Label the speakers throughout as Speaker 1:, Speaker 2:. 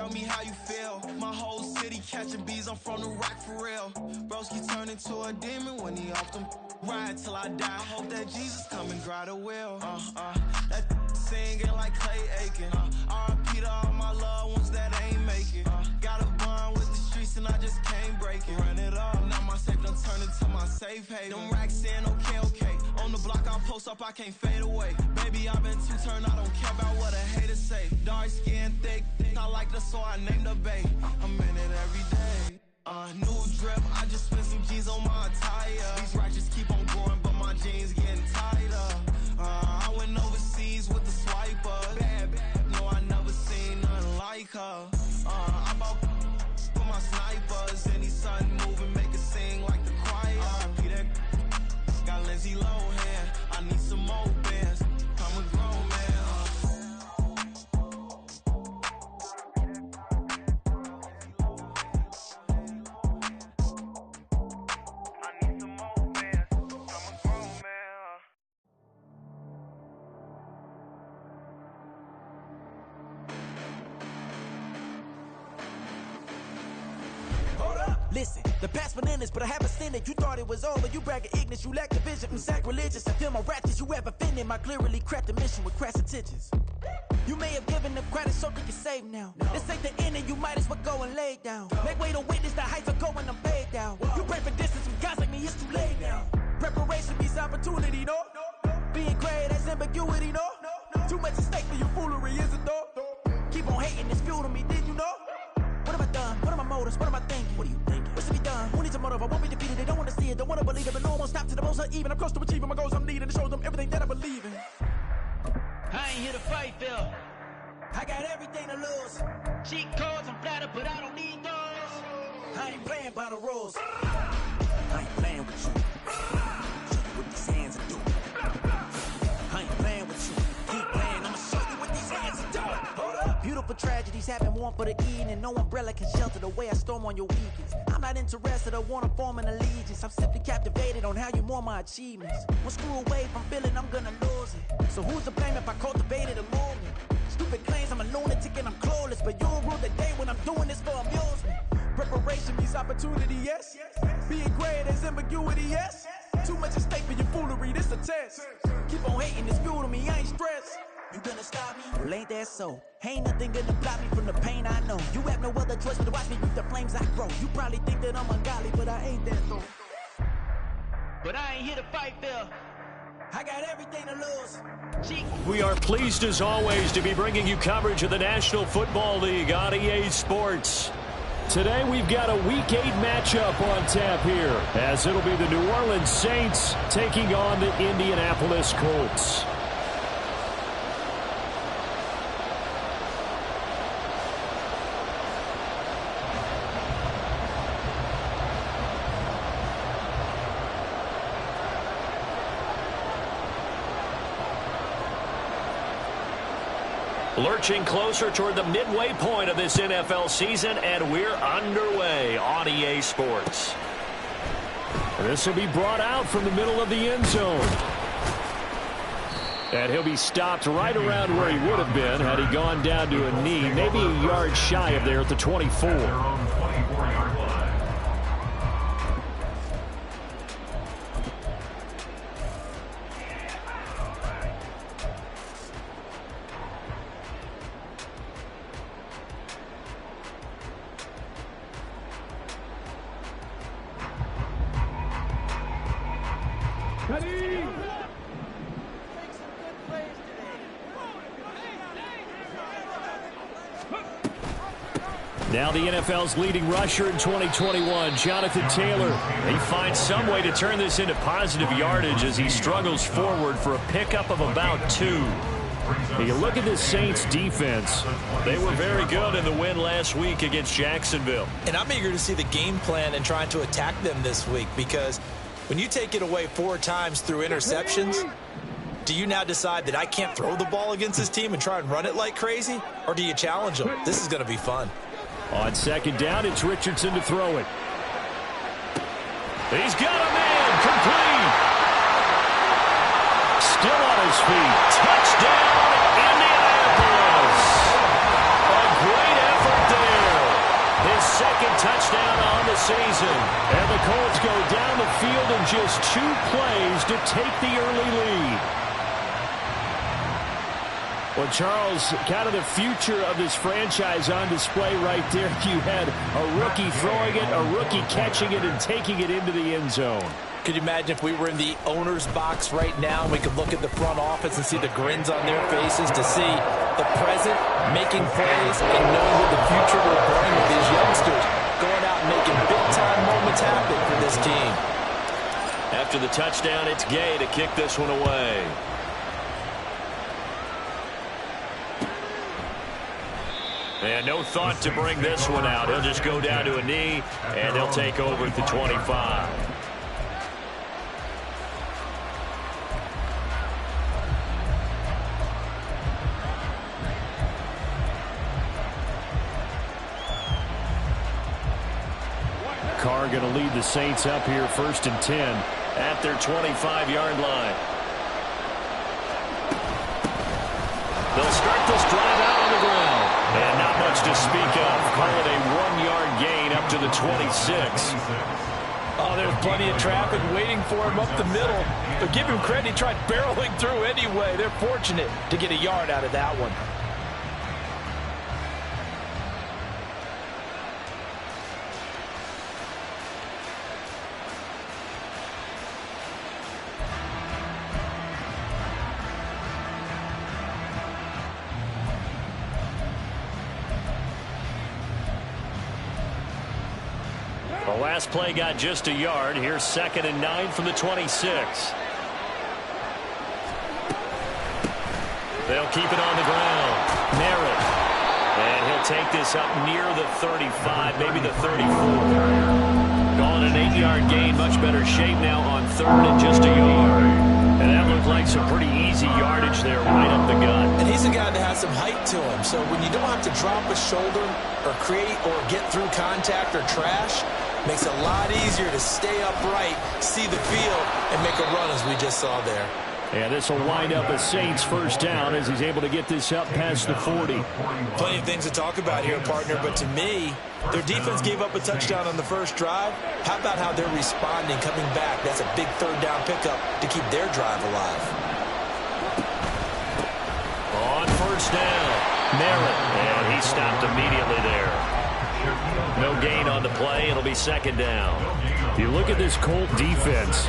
Speaker 1: tell me how you feel. My whole city catching bees, I'm from the rock for real. Broski turn into a demon when he off them. Ride till I die. I hope that Jesus come and grind the wheel. That singing like Clay Aiken. R.I.P. to all my loved ones that ain't make it. Got a bond with the streets and I just can't break it. Run it up, now my safe done turn into my safe haven. Them racks in, okay. On the block I'll post up, I can't fade away. Baby, I've been too turned, I don't care about what a hater say. Dark skin, thick, I like the so I named the bay. I'm in it every day. New drip, I just spent some G's on my attire. These racks just keep on growing, but my jeans getting tighter. I went overseas with the swiper. Bad, no, I never seen nothing like her. I bought for my snipers. Any sun moving, make it sing like the choir. R.I.P. that got Lindsay Lohan. I need some more bands. I'm a grown man.
Speaker 2: Listen, the past bananas, but I haven't seen it. You thought it was over, you bragging ignorance, you lack the vision from sacrilegious. I feel my ratchets, you have offended my clearly crafted mission with crass intentions. You may have given them credit so they can save now. This ain't the end and you might as well go and lay down. Make way to witness the heights are going, I'm paid down. You pray for distance from guys like me, it's too late now. Preparation means opportunity, no? Being great has ambiguity, no? Too much at stake for your foolery, is it though? Keep on hating, it's fuel to me, did you know? What have I done? What are my motives? What am I thinking? What are you thinking? What's to be done? Who needs a motive? I won't be defeated. They don't want to see it, don't want to believe it, but no one won't stop to the most uneven. I'm close to achieving my goals I'm needing to show them everything that I believe in.
Speaker 3: I ain't here to fight, Phil.
Speaker 2: I got everything to lose.
Speaker 3: Cheat codes, I'm flattered, but I don't need those.
Speaker 2: I ain't playing by the rules. I ain't playing with you. Show you what these hands are doing. I ain't playing with you. Keep playing, I'ma show you what these hands are doing. Hold up. Beautiful tragedies happen, one for the evening. No umbrella can shelter the way I storm on your weekends. I'm not interested, I wanna form an allegiance. I'm simply captivated on how you mourn my achievements. One screw away from feeling I'm gonna lose it. So who's to blame if I cultivated a movement? Stupid claims I'm a lunatic and I'm clueless, but you'll rule the day when I'm doing this for amusement. Preparation means opportunity, yes. Being great is ambiguity, yes. Too much at stake for your foolery, this a test. Keep on hating, it's fuel to me, I ain't stressed. You gonna stop me? Well, ain't that so? Ain't nothing gonna block me from the pain I know. You have no other choice but to watch me with the flames I grow. You probably think that I'm ungodly, but I ain't that though.
Speaker 3: But I ain't here to fight, Phil.
Speaker 2: I got everything to lose.
Speaker 4: We are pleased as always to be bringing you coverage of the National Football League on EA Sports. Today we've got a Week 8 matchup on tap here, as it'll be the New Orleans Saints taking on the Indianapolis Colts. Lurching closer toward the midway point of this NFL season, and we're underway on EA Sports. This will be brought out from the middle of the end zone. And he'll be stopped right around where he would have been had he gone down to a knee, maybe a yard shy of there at the 24. Now the NFL's leading rusher in 2021, Jonathan Taylor. He finds some way to turn this into positive yardage as he struggles forward for a pickup of about 2. You look at the Saints defense. They were very good in the win last week against Jacksonville.
Speaker 5: And I'm eager to see the game plan and trying to attack them this week, because when you take it away 4 times through interceptions, do you now decide that I can't throw the ball against this team and try and run it like crazy? Or do you challenge them? This is going to be fun.
Speaker 4: On second down, it's Richardson to throw it. He's got a man, complete. Still on his feet. Touchdown, Indianapolis. A great effort second touchdown on the season. And the Colts go down the field in just 2 plays to take the early lead. Well, Charles, kind of the future of this franchise on display right there. You had a rookie throwing it, a rookie catching it, and taking it into the end zone.
Speaker 5: Could you imagine if we were in the owner's box right now and we could look at the front office and see the grins on their faces, to see the present making plays and knowing what the future will bring with these youngsters going out and making big-time moments happen for this team.
Speaker 4: After the touchdown, it's Gay to kick this one away. And no thought to bring this one out. He'll just go down to a knee, and they'll take over at the 25. Carr going to lead the Saints up here 1st and 10 at their 25-yard line. They'll start this drive out on the ground. And not much to speak of. Call it a 1-yard gain up to the 26.
Speaker 5: Oh, there's plenty of traffic waiting for him up the middle. But give him credit, he tried barreling through anyway. They're fortunate to get a yard out of that one.
Speaker 4: The last play got just a yard. Here's 2nd and 9 from the 26. They'll keep it on the ground. Merritt. And he'll take this up near the 35, maybe the 34. Calling an 8-yard gain. Much better shape now on 3rd and just a yard. And that looked like some pretty easy yardage there right up the gut.
Speaker 5: And he's a guy that has some height to him. So when you don't have to drop a shoulder or create or get through contact or trash, makes it a lot easier to stay upright, see the field, and make a run as we just saw there.
Speaker 4: And this will wind up a Saints first down as he's able to get this up past the 40.
Speaker 5: Plenty of things to talk about here, partner, but to me, their defense gave up a touchdown on the first drive. How about how they're responding, coming back? That's a big 3rd down pickup to keep their drive alive.
Speaker 4: On first down, Merritt, and he stopped immediately there. No gain on the play. It'll be 2nd down. If you look at this Colt defense,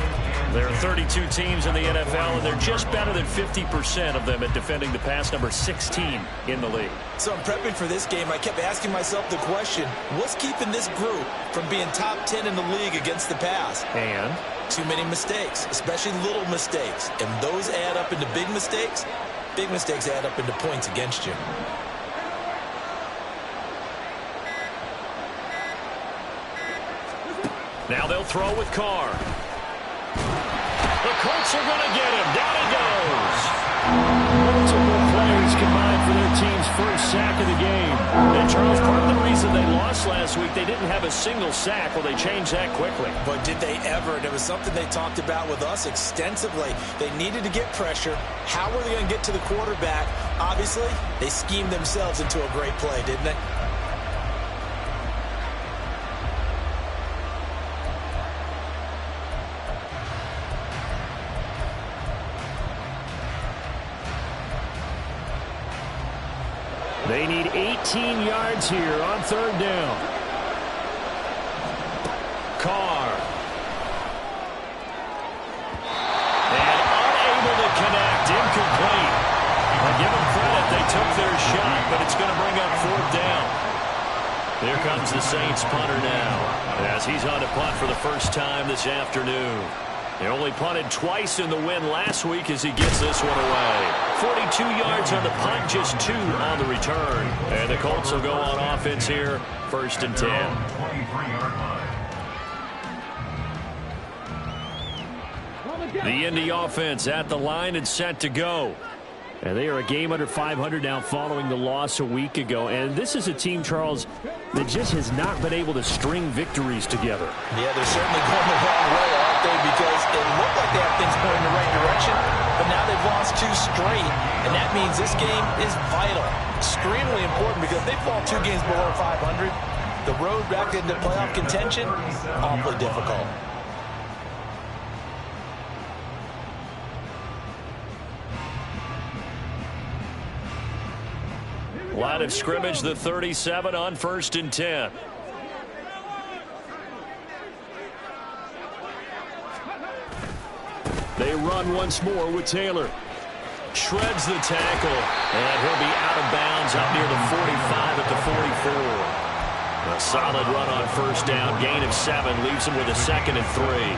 Speaker 4: there are 32 teams in the NFL, and they're just better than 50% of them at defending the pass, number 16 in the league.
Speaker 5: So I'm prepping for this game. I kept asking myself the question, what's keeping this group from being top 10 in the league against the pass?
Speaker 4: And?
Speaker 5: Too many mistakes, especially little mistakes. And those add up into big mistakes. Big mistakes add up into points against you.
Speaker 4: Now they'll throw with Carr. The Colts are going to get him. Down he goes. Multiple players combined for their team's first sack of the game. And Charles, part of the reason they lost last week, they didn't have a single sack. Well, they changed that quickly.
Speaker 5: But did they ever? And it was something they talked about with us extensively. They needed to get pressure. How were they going to get to the quarterback? Obviously, they schemed themselves into a great play, didn't they?
Speaker 4: They need 18 yards here on 3rd down. Carr. And unable to connect. Incomplete. I give them credit. They took their shot, but it's going to bring up 4th down. Here comes the Saints punter now, as he's on to punt for the first time this afternoon. They only punted twice in the win last week as he gets this one away. 42 yards on the punt, just 2 on the return. And the Colts will go on offense here, 1st and 10. The Indy offense at the line and set to go. And they are a game under 500 now following the loss a week ago. And this is a team, Charles, that just has not been able to string victories together.
Speaker 5: Yeah, they're certainly going the wrong way, aren't they? Because it looked like they have things going in the right direction, but now they've lost 2 straight. And that means this game is vital, extremely important, because if they fall 2 games below 500, The road back into playoff contention, awfully difficult.
Speaker 4: Line of scrimmage, the 37 on 1st and 10. They run once more with Taylor. Shreds the tackle, and he'll be out of bounds out near the 45 at the 44. A solid run on 1st down, gain of 7, leaves him with a 2nd and 3.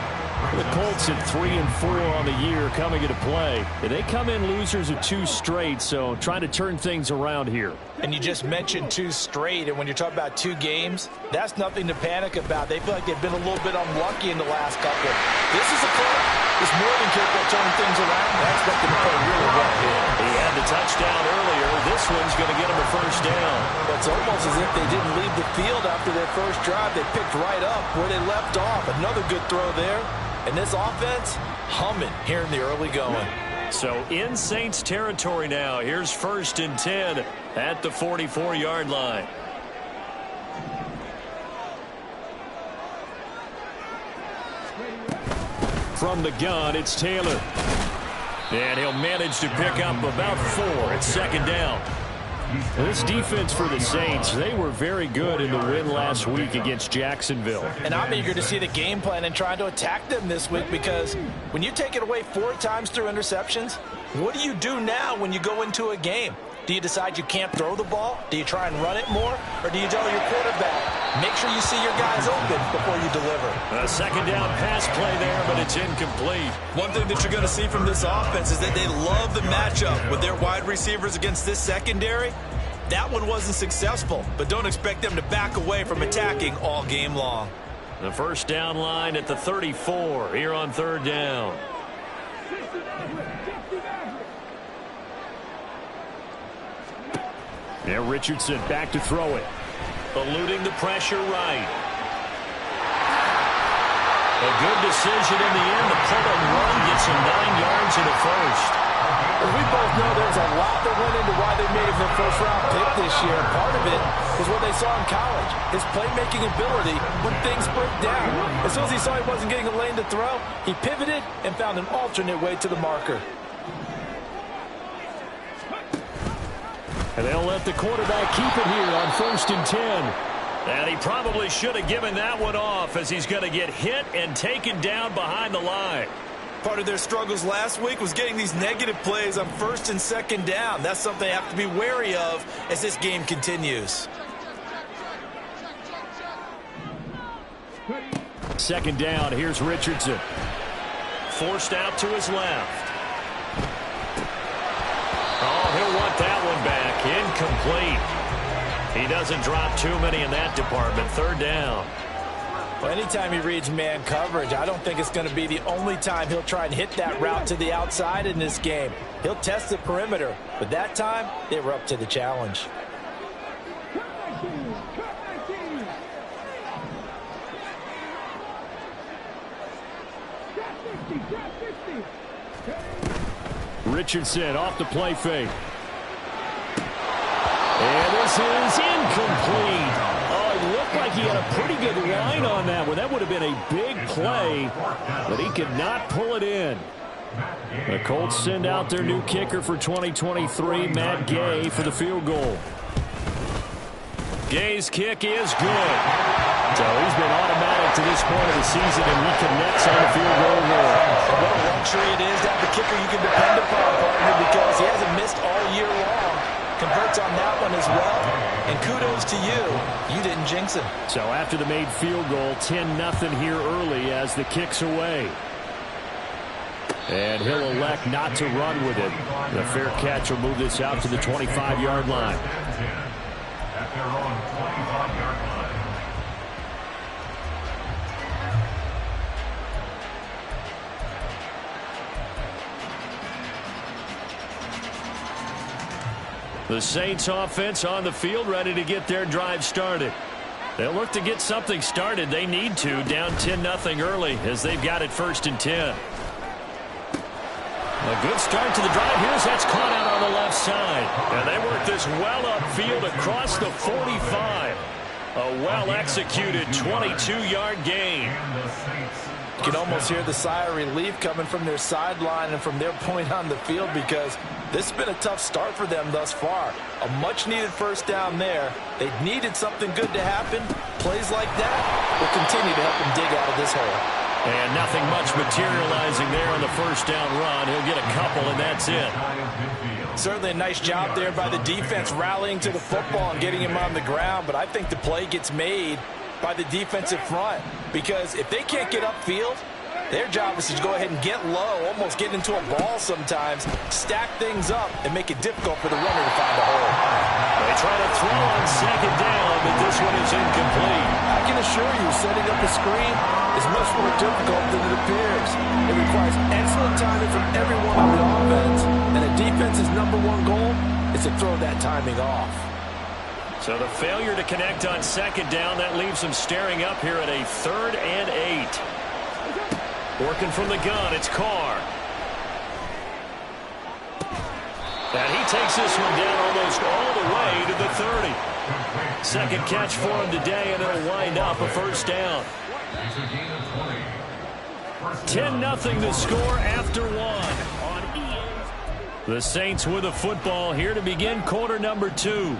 Speaker 4: The Colts at 3 and 4 on the year coming into play. They come in losers of 2 straight, so trying to turn things around here.
Speaker 5: And you just mentioned 2 straight, and when you're talking about 2 games, that's nothing to panic about. They feel like they've been a little bit unlucky in the last couple. This is a club that's more than capable of turning things around. I expect them to play really well here.
Speaker 4: He had the touchdown earlier. This one's going to get him a 1st down.
Speaker 5: It's almost as if they didn't leave the field after their first drive. They picked right up where they left off. Another good throw there. And this offense, humming here in the early going.
Speaker 4: So in Saints territory now. Here's 1st and 10 at the 44-yard line. From the gun, it's Taylor. And he'll manage to pick up about 4 at 2nd down. This defense for the Saints, they were very good in the win last week against Jacksonville.
Speaker 5: And I'm eager to see the game plan and trying to attack them this week, because when you take it away 4 times through interceptions, what do you do now when you go into a game? Do you decide you can't throw the ball? Do you try and run it more? Or do you tell your quarterback, make sure you see your guys open before you deliver?
Speaker 4: A 2nd down pass play there, but it's incomplete.
Speaker 5: One thing that you're going to see from this offense is that they love the matchup with their wide receivers against this secondary. That one wasn't successful, but don't expect them to back away from attacking all game long.
Speaker 4: The 1st down line at the 34 here on 3rd down. Now Richardson back to throw it. Eluding the pressure right. A good decision in the end. The pull and run gets him 9 yards in the 1st.
Speaker 5: As we both know, there's a lot that went into why they made him their 1st-round pick this year. Part of it was what they saw in college, his playmaking ability when things break down. As soon as he saw he wasn't getting a lane to throw, he pivoted and found an alternate way to the marker.
Speaker 4: And they'll let the quarterback keep it here on 1st and 10. And he probably should have given that one off, as he's going to get hit and taken down behind the line.
Speaker 5: Part of their struggles last week was getting these negative plays on 1st and 2nd down. That's something they have to be wary of as this game continues.
Speaker 4: 2nd down, here's Richardson. Forced out to his left. Oh, he'll want that one back. Incomplete. He doesn't drop too many in that department. 3rd down.
Speaker 5: Well, anytime he reads man coverage, I don't think it's going to be the only time he'll try and hit that route to the outside in this game. He'll test the perimeter, but that time, they were up to the challenge.
Speaker 4: Richardson off the play fake. And this is incomplete. Oh, it looked like he had a pretty good line on that one. That would have been a big play, but he could not pull it in. The Colts send out their new kicker for 2023, Matt Gay, for the field goal. Gay's kick is good. So he's been automatic to this point of the season, and he connects on the field goal there.
Speaker 5: What a luxury it is to have the kicker you can depend upon, partner, because he hasn't missed all year long. Converts on that one as well. And kudos to you. You didn't jinx him. So
Speaker 4: after the made field goal, 10-0 here early as the kick's away. And he'll elect not to run with it. The fair catch will move this out to the 25-yard line.
Speaker 6: At their own 25-yard line.
Speaker 4: The Saints offense on the field, ready to get their drive started. They'll look to get something started. They need to, down 10-0 early as they've got it 1st and 10. A good start to the drive. Here's that's caught out on the left side. And they work this well upfield across the 45. A well-executed 22-yard gain.
Speaker 5: You can almost hear the sigh of relief coming from their sideline and from their point on the field, because this has been a tough start for them thus far. A much-needed first down there. They needed something good to happen. Plays like that will continue to help them dig out of this hole.
Speaker 4: And nothing much materializing there on the first down run. He'll get a couple, and that's it.
Speaker 5: Certainly a nice job there by the defense rallying to the football and getting him on the ground, but I think the play gets made by the defensive front, because if they can't get upfield, their job is to go ahead and get low, almost get into a ball sometimes, stack things up, and make it difficult for the runner to find a hole.
Speaker 4: They try to throw on second down, but this one is incomplete.
Speaker 5: I can assure you, setting up a screen is much more difficult than it appears. It requires excellent timing from everyone on the offense, and a defense's #1 goal is to throw that timing off.
Speaker 4: So the failure to connect on second down, that leaves them staring up here at a 3rd and 8. Working from the gun, it's Carr. And he takes this one down almost all the way to the 30. Second catch for him today, and it'll wind up a first down. 10-0 the score after one on EA. The Saints with the football here to begin quarter number 2.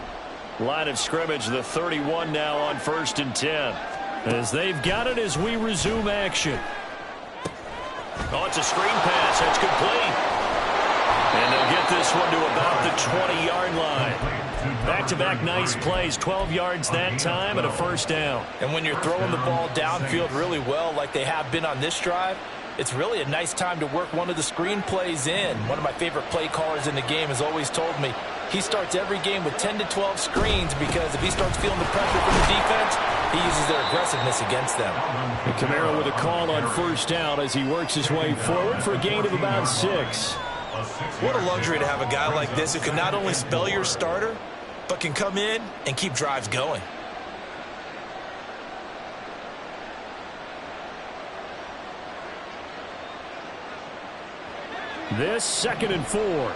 Speaker 4: Line of scrimmage, the 31 now on 1st and 10. As they've got it as we resume action. Oh, it's a screen pass. That's complete. And they'll get this one to about the 20-yard line. Back-to-back nice plays. 12 yards that time and a first down.
Speaker 5: And when you're throwing the ball downfield really well like they have been on this drive, it's really a nice time to work one of the screen plays in. One of my favorite play callers in the game has always told me he starts every game with 10 to 12 screens, because if he starts feeling the pressure from the defense, he uses their aggressiveness against them.
Speaker 4: And Kamara with a call on first down as he works his way forward for a gain of about 6.
Speaker 5: What a luxury to have a guy like this who can not only spell your starter, but can come in and keep drives going.
Speaker 4: This 2nd and 4.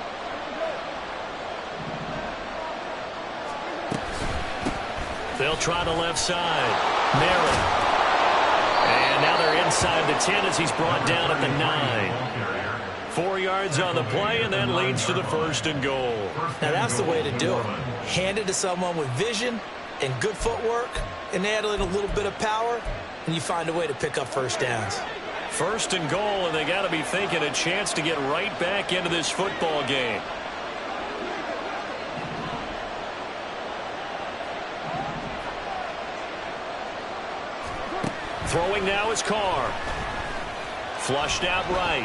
Speaker 4: They'll try the left side. Merritt. And now they're inside the 10 as he's brought down at the 9. 4 yards on the play, and that leads to the 1st and goal.
Speaker 5: Now that's the way to do it. Hand it to someone with vision and good footwork, and add in a little bit of power, and you find a way to pick up first downs.
Speaker 4: 1st and goal, and they got to be thinking a chance to get right back into this football game. Throwing now is Carr. Flushed out right.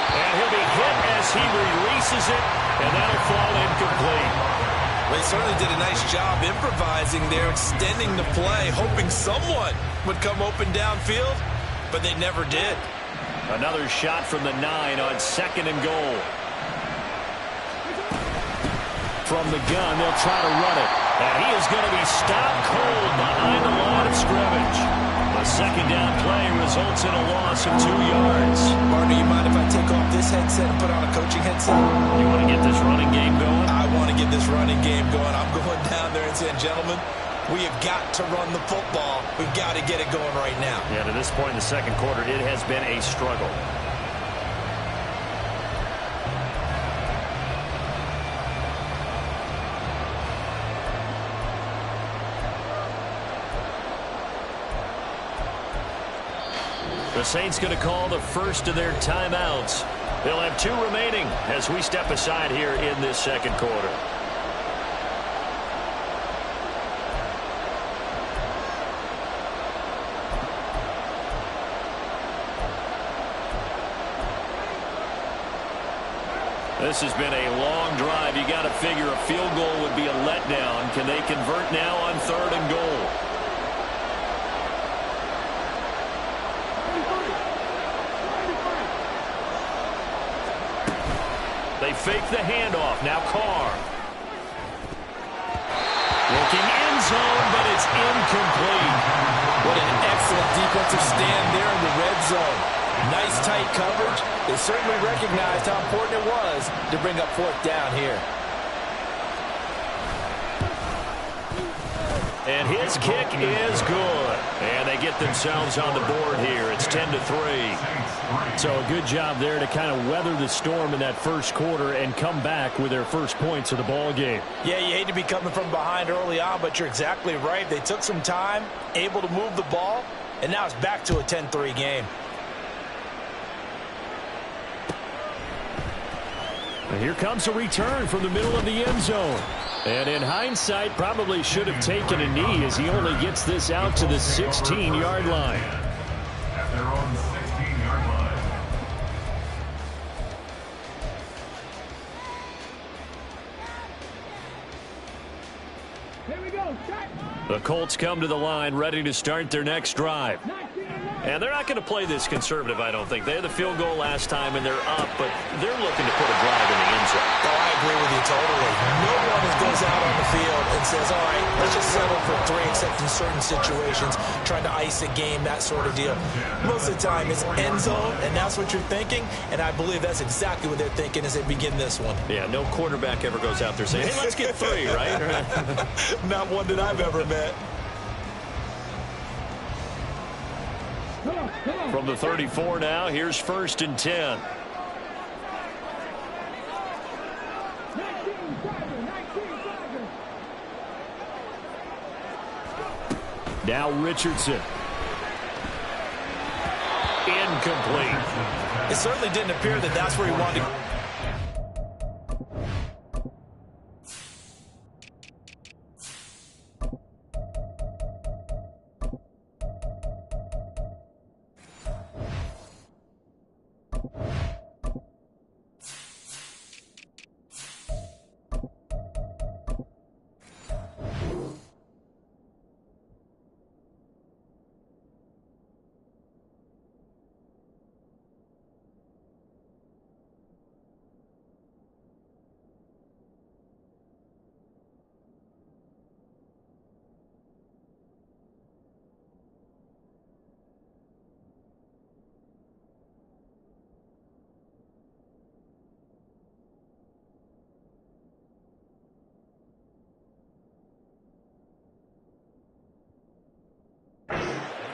Speaker 4: And he'll be hit as he releases it, and that'll fall incomplete.
Speaker 5: Well, he certainly did a nice job improvising there, extending the play, hoping someone would come open downfield, but they never did.
Speaker 4: Another shot from the 9 on 2nd and goal. From the gun, they'll try to run it. And he is going to be stopped cold behind the line of scrimmage. The second down play results in a loss of 2 yards.
Speaker 5: Martin, you mind if I take off this headset and put on a coaching headset?
Speaker 4: You want to get this running game going?
Speaker 5: I want to get this running game going. I'm going down there and saying, gentlemen, we have got to run the football. We've got to get it going right now.
Speaker 4: Yeah, to this point in the second quarter, it has been a struggle. The Saints going to call the first of their timeouts. They'll have 2 remaining as we step aside here in this second quarter. This has been a long drive. You got to figure a field goal would be a letdown. Can they convert now on 3rd and goal? They fake the handoff. Now Carr. Looking end zone, but it's incomplete.
Speaker 5: What an excellent defensive stand there in the red zone. Nice tight coverage. They certainly recognized how important it was to bring up 4th down here.
Speaker 4: And his kick is good. And they get themselves on the board here. It's 10-3. So a good job there to kind of weather the storm in that first quarter and come back with their first points of the ball game.
Speaker 5: Yeah, you hate to be coming from behind early on, but you're exactly right. They took some time, able to move the ball, and now it's back to a 10-3 game.
Speaker 4: And here comes a return from the middle of the end zone. And in hindsight, probably should have taken a knee as he only gets this out to the 16-yard line.
Speaker 6: At their own 16-yard line.
Speaker 7: Here we go.
Speaker 4: The Colts come to the line ready to start their next drive. And they're not going to play this conservative, I don't think. They had the field goal last time, and they're up, but they're looking to put a drive in the end zone.
Speaker 5: Oh, I agree with you totally. No one goes out on the field and says, all right, let's just settle for 3, except in certain situations, trying to ice a game, that sort of deal. Most of the time, it's end zone, and that's what you're thinking, and I believe that's exactly what they're thinking as they begin this one.
Speaker 4: Yeah, no quarterback ever goes out there saying, hey, let's get 3, right?
Speaker 5: Not one that I've ever met.
Speaker 4: From the 34 now, here's 1st and 10. Now Richardson. Incomplete.
Speaker 5: It certainly didn't appear that that's where he wanted to.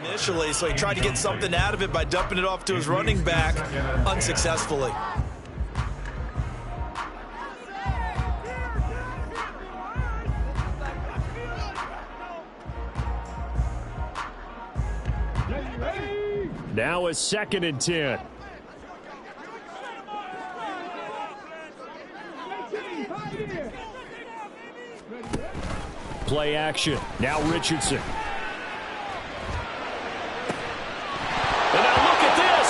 Speaker 5: Initially, so he tried to get something out of it by dumping it off to his running back unsuccessfully.
Speaker 4: Now a 2nd and 10. Play action. Now Richardson.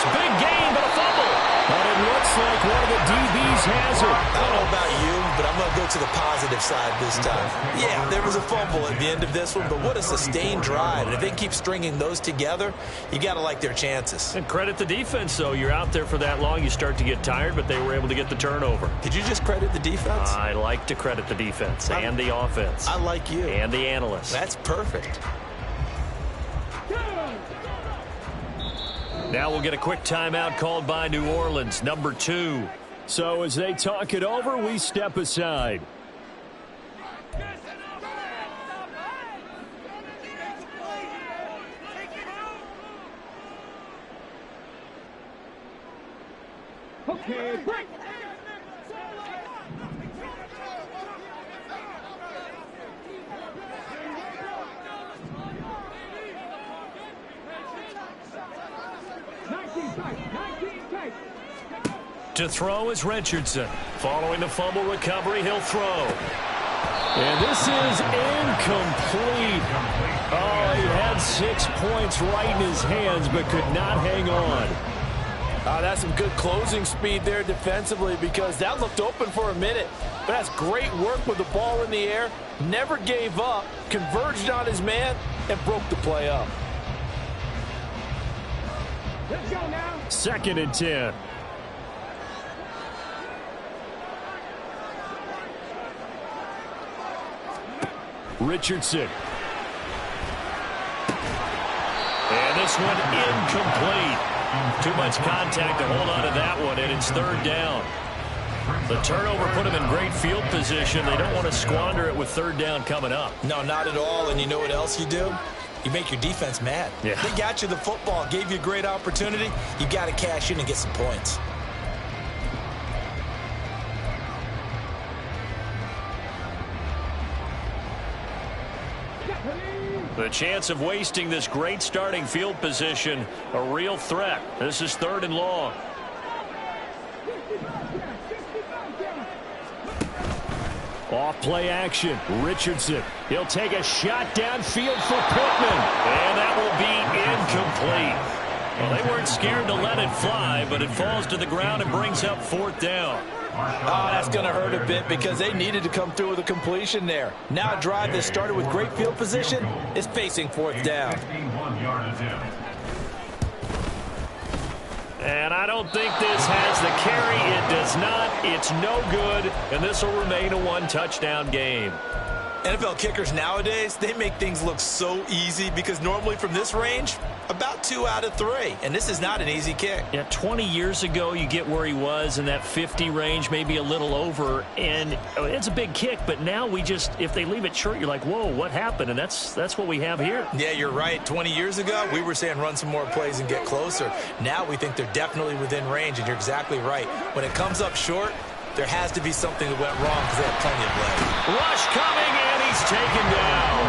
Speaker 4: Big gain, but a fumble. But it looks like one of the DBs has it.
Speaker 5: I don't know about you, but I'm going to go to the positive side this time. Yeah, there was a fumble at the end of this one, but what a sustained drive. And if they keep stringing those together, you got to like their chances.
Speaker 4: And credit the defense, though. You're out there for that long, you start to get tired, but they were able to get the turnover.
Speaker 5: Did you just credit the defense?
Speaker 4: I like to credit the defense and the offense.
Speaker 5: I like you.
Speaker 4: And the analysts.
Speaker 5: That's perfect.
Speaker 4: Now we'll get a quick timeout called by New Orleans, number 2. So as they talk it over, we step aside.
Speaker 7: Okay, break.
Speaker 4: To throw is Richardson. Following the fumble recovery, he'll throw. And this is incomplete. Oh, he had 6 points right in his hands, but could not hang on.
Speaker 5: That's some good closing speed there defensively, because that looked open for a minute. But that's great work with the ball in the air. Never gave up, converged on his man, and broke the play up.
Speaker 7: Let's go now.
Speaker 4: 2nd and 10. Richardson. And this one incomplete. Too much contact to hold on to that one, and it's 3rd down. The turnover put them in great field position. They don't want to squander it with third down coming up.
Speaker 5: No, not at all. And you know what else you do? You make your defense mad.
Speaker 4: Yeah.
Speaker 5: They got you the football, gave you a great opportunity. You got to cash in and get some points.
Speaker 4: The chance of wasting this great starting field position, a real threat. This is 3rd and long. Off play action. Richardson. He'll take a shot downfield for Pittman. And that will be incomplete. Well, they weren't scared to let it fly, but it falls to the ground and brings up 4th down.
Speaker 5: Oh, that's going to hurt a bit because they needed to come through with a completion there. Now a drive that started with great field position is facing 4th down.
Speaker 4: And I don't think this has the carry. It does not. It's no good, and this will remain a 1-touchdown game.
Speaker 5: NFL kickers nowadays, they make things look so easy because normally from this range, about 2 out of 3. And this is not an easy kick.
Speaker 4: Yeah, 20 years ago, you get where he was in that 50 range, maybe a little over. And it's a big kick, but now we just, if they leave it short, you're like, whoa, what happened? And that's what we have here.
Speaker 5: Yeah, you're right. 20 years ago, we were saying run some more plays and get closer. Now we think they're definitely within range, and you're exactly right. When it comes up short, there has to be something that went wrong because they have plenty of legs.
Speaker 4: Rush coming, and he's taken down.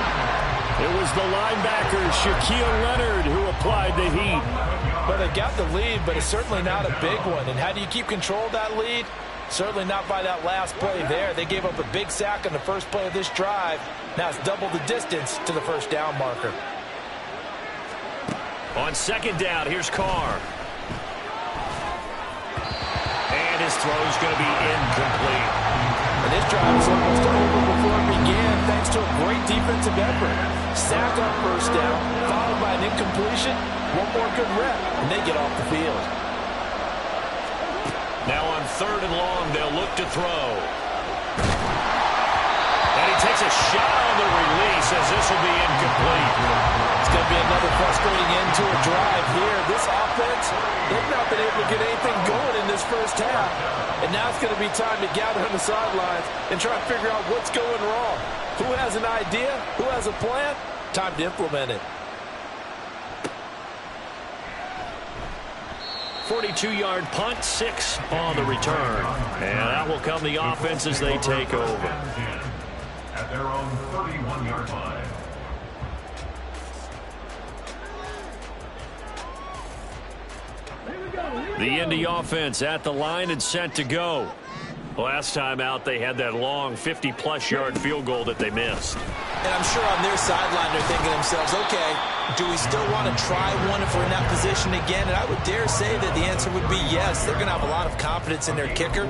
Speaker 4: It was the linebacker, Shaquille Leonard, who applied the heat.
Speaker 5: But they got the lead, but it's certainly not a big one. And how do you keep control of that lead? Certainly not by that last play there. They gave up a big sack on the first play of this drive. Now it's double the distance to the 1st down marker.
Speaker 4: On 2nd down, here's Carr. And his throw is going to be incomplete.
Speaker 5: And this drive was almost over before it began thanks to a great defensive effort. Sack on 1st down, followed by an incompletion. One more good rep, and they get off the field.
Speaker 4: Now on 3rd and long, they'll look to throw. And he takes a shot on the release as this will be incomplete.
Speaker 5: It's going to be another frustrating end to a drive here. This offense, they've not been able to get anything going in this 1st half. And now it's going to be time to gather on the sidelines and try to figure out what's going wrong. Who has an idea? Who has a plan? Time to implement it.
Speaker 4: 42-yard punt, 6 on the return. And that will come the offense as they take over.
Speaker 6: At their own 31-yard line.
Speaker 4: The Indy offense at the line and set to go. Last time out, they had that long 50-plus yard field goal that they missed.
Speaker 5: And I'm sure on their sideline they're thinking to themselves, okay, do we still want to try one if we're in that position again? And I would dare say that the answer would be yes. They're going to have a lot of confidence in their kicker.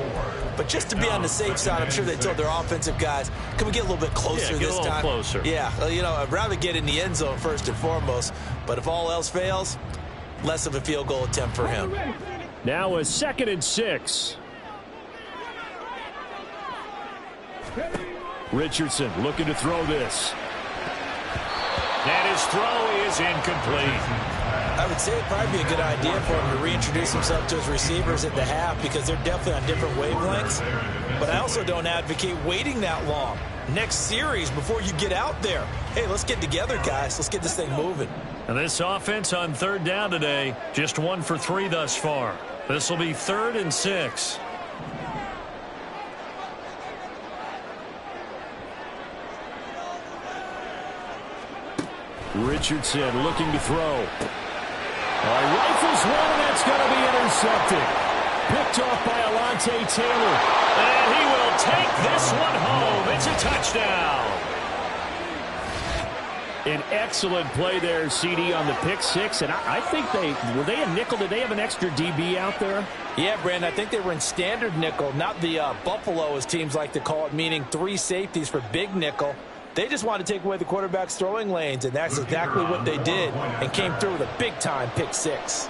Speaker 5: But just to be on the safe side, I'm sure they told their offensive guys, can we get a little bit closer this time?
Speaker 4: Closer.
Speaker 5: Yeah, you know, I'd rather get in the end zone first and foremost. But if all else fails, less of a field goal attempt for him.
Speaker 4: Now a 2nd and 6. Richardson looking to throw this. And his throw is incomplete.
Speaker 5: I would say it'd probably be a good idea for him to reintroduce himself to his receivers at the half because they're definitely on different wavelengths. But I also don't advocate waiting that long. Next series before you get out there. Hey, let's get together, guys. Let's get this thing moving.
Speaker 4: And this offense on 3rd down today, just 1 for 3 thus far. This will be 3rd and 6. Richardson looking to throw. Rifles one, and that's going to be intercepted. Picked off by Alontae Taylor. And he will take this one home. It's a touchdown. An excellent play there, CD, on the pick 6. And I think were they a nickel? Did they have an extra DB out there?
Speaker 5: Yeah, Brandon, I think they were in standard nickel, not the Buffalo, as teams like to call it, meaning 3 safeties for big nickel. They just wanted to take away the quarterback's throwing lanes, and that's exactly what they did and came through with a big-time pick 6.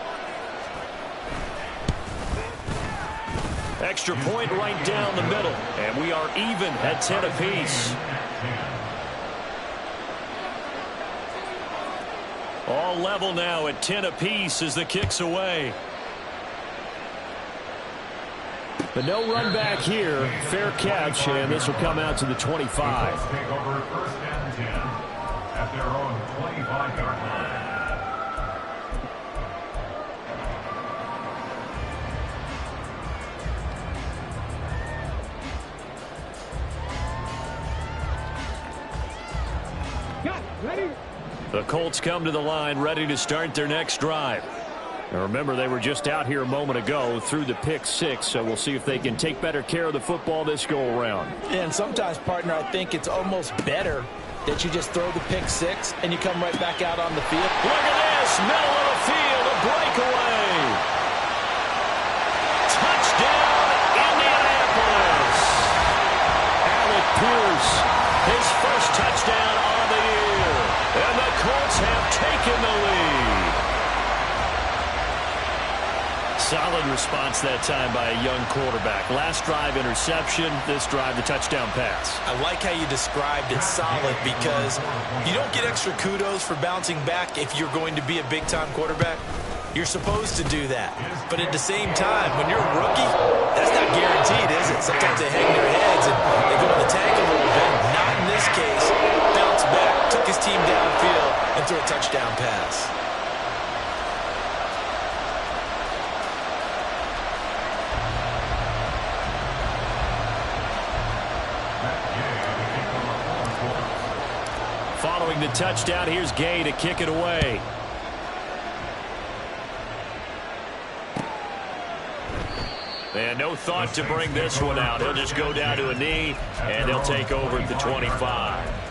Speaker 4: Extra point right down the middle, and we are even at 10 apiece. All level now at 10 apiece as the kick's away. But no run back here. Fair catch, and this will come out to the 25.
Speaker 6: Take over 1st and 10 at their own 25-yard line.
Speaker 7: Ready?
Speaker 4: The Colts come to the line ready to start their next drive. Now remember, they were just out here a moment ago through the pick 6, so we'll see if they can take better care of the football this go-around.
Speaker 5: And sometimes, partner, I think it's almost better that you just throw the pick 6 and you come right back out on the field.
Speaker 4: Look at this, middle of the field, a breakaway. Touchdown, Indianapolis. Alec Pierce, his first touchdown on the year. And the Colts have taken the lead. Solid response that time by a young quarterback. Last drive, interception. This drive, the touchdown pass.
Speaker 5: I like how you described it solid because you don't get extra kudos for bouncing back if you're going to be a big-time quarterback. You're supposed to do that. But at the same time, when you're a rookie, that's not guaranteed, is it? Sometimes they hang their heads and they go in the tank a little bit. Not in this case. Bounced back, took his team downfield, and threw a touchdown pass.
Speaker 4: Following the touchdown, here's Gay to kick it away. And no thought to bring this one out. He'll just go down to a knee, and they'll take over at the 25.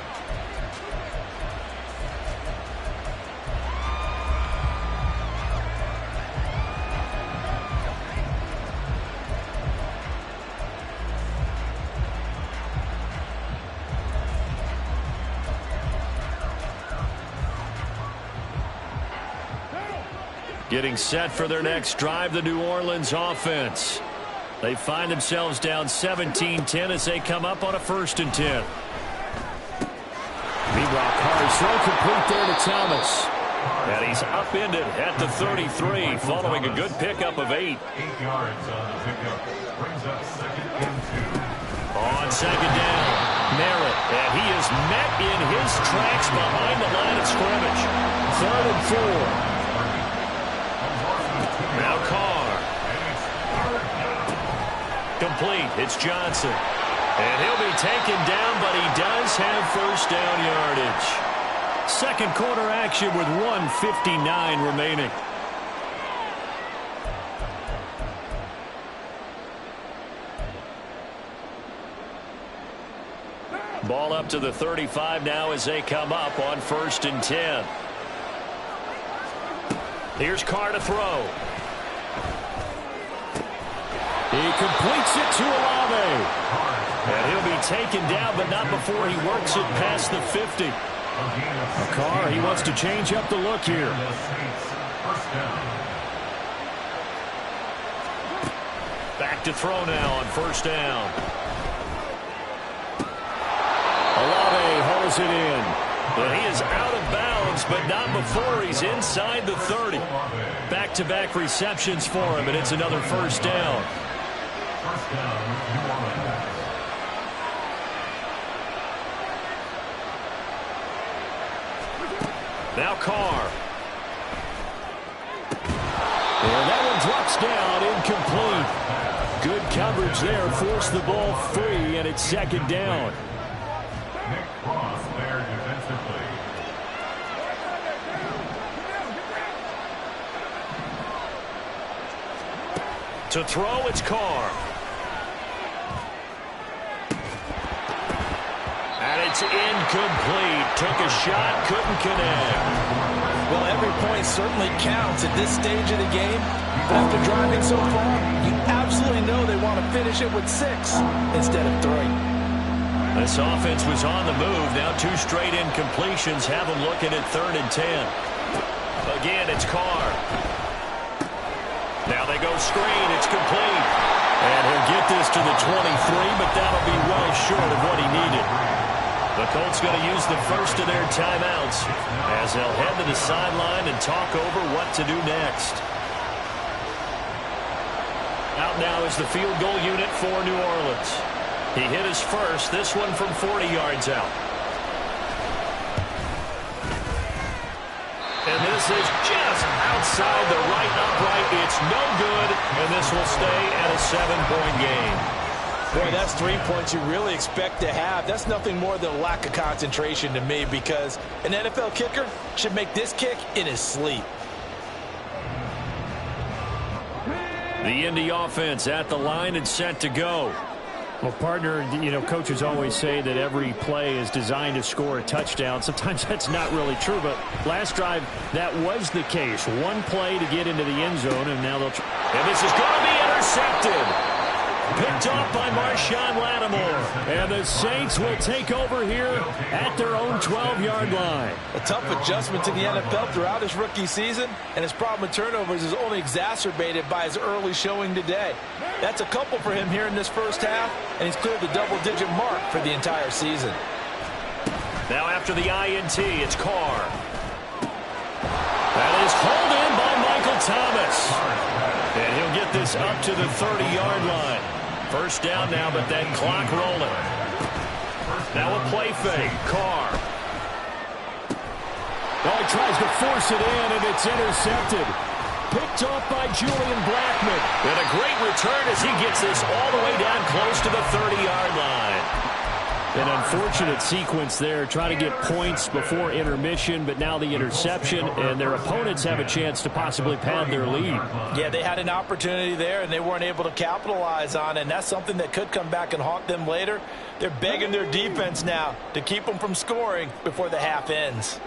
Speaker 4: Getting set for their next drive, the New Orleans offense. They find themselves down 17-10 as they come up on a 1st and 10. Meanwhile, Carter's throw complete there to Thomas. And he's upended at the 33 following a good pickup of 8.
Speaker 6: 8 yards on the pickup. Brings up 2nd and 2.
Speaker 4: On 2nd down, Merritt. And he is met in his tracks behind the line of scrimmage. 3rd and 4. Now Carr. Complete. It's Johnson. And he'll be taken down, but he does have 1st down yardage. 2nd quarter action with 1:59 remaining. Ball up to the 35 now as they come up on 1st and 10. Here's Carr to throw. He completes it to Olave. And he'll be taken down, but not before he works it past the 50. Carr, he wants to change up the look here. Back to throw now on 1st down. Olave holds it in. But he is out of bounds, but not before he's inside the 30. Back-to-back receptions for him, and it's another 1st down. Now Carr. And that one drops down, incomplete. Good coverage there, forced the ball free, and it's 2nd down.
Speaker 6: Nick Cross there defensively.
Speaker 4: To throw, it's Carr. And it's incomplete. Took a shot, couldn't connect.
Speaker 5: Well, every point certainly counts at this stage of the game. But after driving so far, you absolutely know they want to finish it with 6 instead of 3.
Speaker 4: This offense was on the move. Now 2 straight incompletions have them looking at 3rd and 10. Again, it's Carr. Now they go screen. It's complete. And he'll get this to the 23, but that'll be well short of what he needed. The Colts going to use the first of their timeouts as they'll head to the sideline and talk over what to do next. Out now is the field goal unit for New Orleans. He hit his first, this one from 40 yards out. And this is just outside the right upright. It's no good, and this will stay at a 7-point game.
Speaker 5: Boy, that's 3 points you really expect to have. That's nothing more than a lack of concentration to me, because an NFL kicker should make this kick in his sleep.
Speaker 4: The Indy offense at the line and set to go.
Speaker 8: Well, partner, you know, coaches always say that every play is designed to score a touchdown. Sometimes that's not really true, but last drive, that was the case. One play to get into the end zone, and now they'll try.
Speaker 4: And this is going to be intercepted. Picked off by Marshawn Lattimore. And the Saints will take over here at their own 12-yard line.
Speaker 5: A tough adjustment to the NFL throughout his rookie season, and his problem with turnovers is only exacerbated by his early showing today. That's a couple for him here in this first half, and he's cleared the double-digit mark for the entire season.
Speaker 4: Now after the INT, it's Carr. That is hauled in by Michael Thomas. And he'll get this up to the 30-yard line. First down now, but that clock rolling. Now a play fake. Carr.
Speaker 8: Oh, he tries to force it in, and it's intercepted. Picked off by Julian Blackmon.
Speaker 4: And a great return as he gets this all the way down close to the 30-yard line.
Speaker 8: An unfortunate sequence there, trying to get points before intermission, but now the interception, and their opponents have a chance to possibly pad their lead.
Speaker 5: Yeah, they had an opportunity there, and they weren't able to capitalize on it, and that's something that could come back and haunt them later. They're begging their defense now to keep them from scoring before the half ends.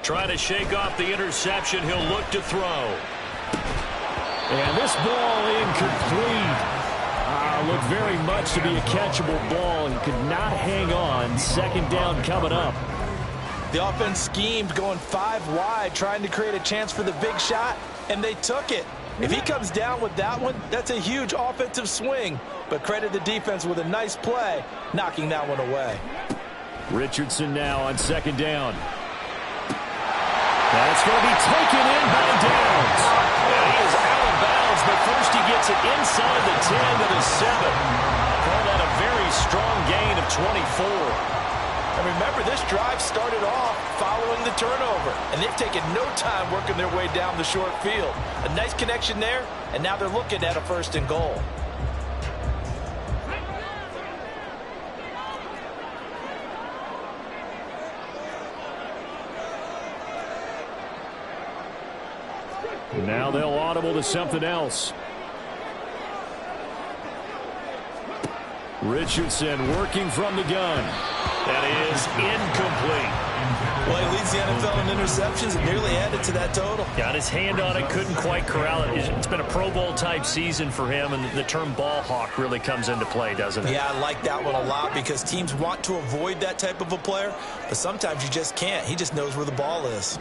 Speaker 4: Trying to shake off the interception. He'll look to throw.
Speaker 8: And this ball incomplete. Looked very much to be a catchable ball. He could not hang on. Second down coming up.
Speaker 5: The offense schemed going 5 wide, trying to create a chance for the big shot, and they took it. If he comes down with that one, that's a huge offensive swing. But credit the defense with a nice play, knocking that one away.
Speaker 8: Richardson now on second down. That's going to be taken in by Downs.
Speaker 4: And he is out of bounds, but first he gets it inside the 10 to the 7. Call that a very strong gain of 24.
Speaker 5: And remember, this drive started off following the turnover, and they've taken no time working their way down the short field. A nice connection there, and now they're looking at a first and goal.
Speaker 8: Now they'll audible to something else. Richardson working from the gun.
Speaker 4: That is incomplete.
Speaker 5: Well, he leads the NFL in interceptions and nearly added to that total.
Speaker 4: Got his hand on it, couldn't quite corral it. It's been a Pro Bowl-type season for him, and the term ball hawk really comes into play, doesn't it?
Speaker 5: Yeah, I like that one a lot because teams want to avoid that type of a player, but sometimes you just can't. He just knows where the ball is.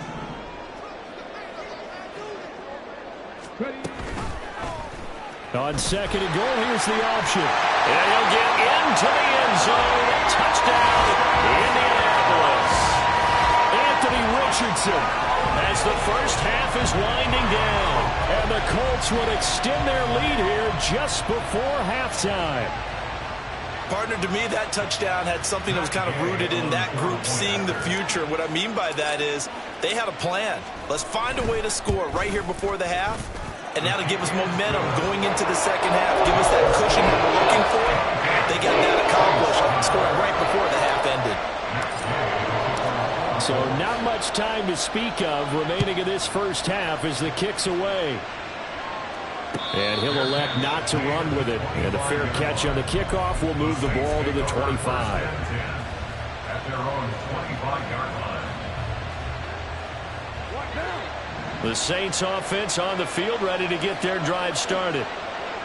Speaker 8: On second and goal, here's the option.
Speaker 4: And he'll get into the end zone. Touchdown, Indianapolis.
Speaker 8: Anthony Richardson,
Speaker 4: as the first half is winding down.
Speaker 8: And the Colts would extend their lead here just before halftime.
Speaker 5: Partner, to me, that touchdown had something that was kind of rooted in that group seeing the future. What I mean by that is they had a plan. Let's find a way to score right here before the half. And now to give us momentum going into the second half, give us that cushion that we're looking for, they got that accomplished, scoring right before the half ended.
Speaker 8: So not much time to speak of remaining in this first half as the kick's away. And he'll elect not to run with it. And a fair catch on the kickoff will move the ball to the 25.
Speaker 6: At their own 25-yard line.
Speaker 4: The Saints offense on the field, ready to get their drive started.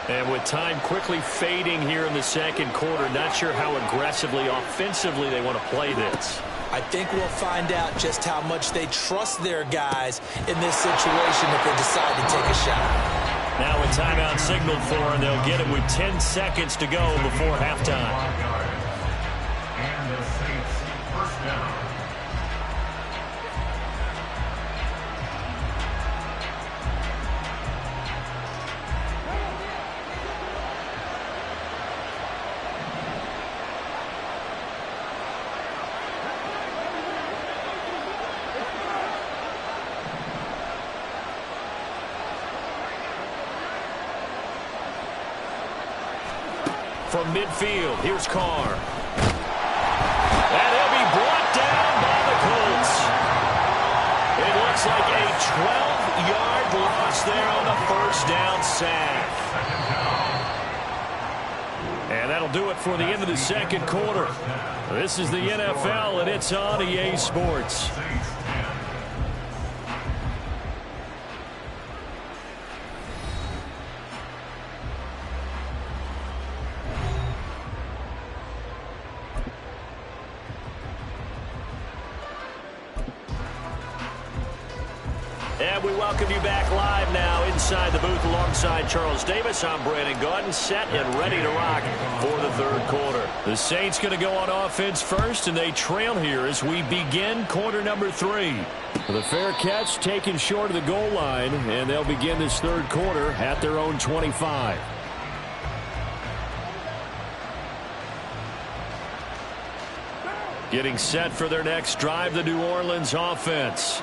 Speaker 4: And with time quickly fading here in the second quarter, not sure how aggressively, offensively they want to play this.
Speaker 5: I think we'll find out just how much they trust their guys in this situation if they decide to take a shot.
Speaker 4: Now a timeout signaled for, and they'll get it with 10 seconds to go before halftime.
Speaker 6: And the Saints First down.
Speaker 4: From midfield, here's Carr. And he'll be brought down by the Colts. It looks like a 12-yard loss there on the first down sack. And that'll do it for the end of the second quarter. This is the NFL, and it's on EA Sports. And we welcome you back live now inside the booth alongside Charles Davis. I'm Brandon Gaudin, set and ready to rock for the third quarter. The Saints going to go on offense first, and they trail here as we begin quarter number 3. The fair catch taken short of the goal line, and they'll begin this third quarter at their own 25. Getting set for their next drive, the New Orleans offense.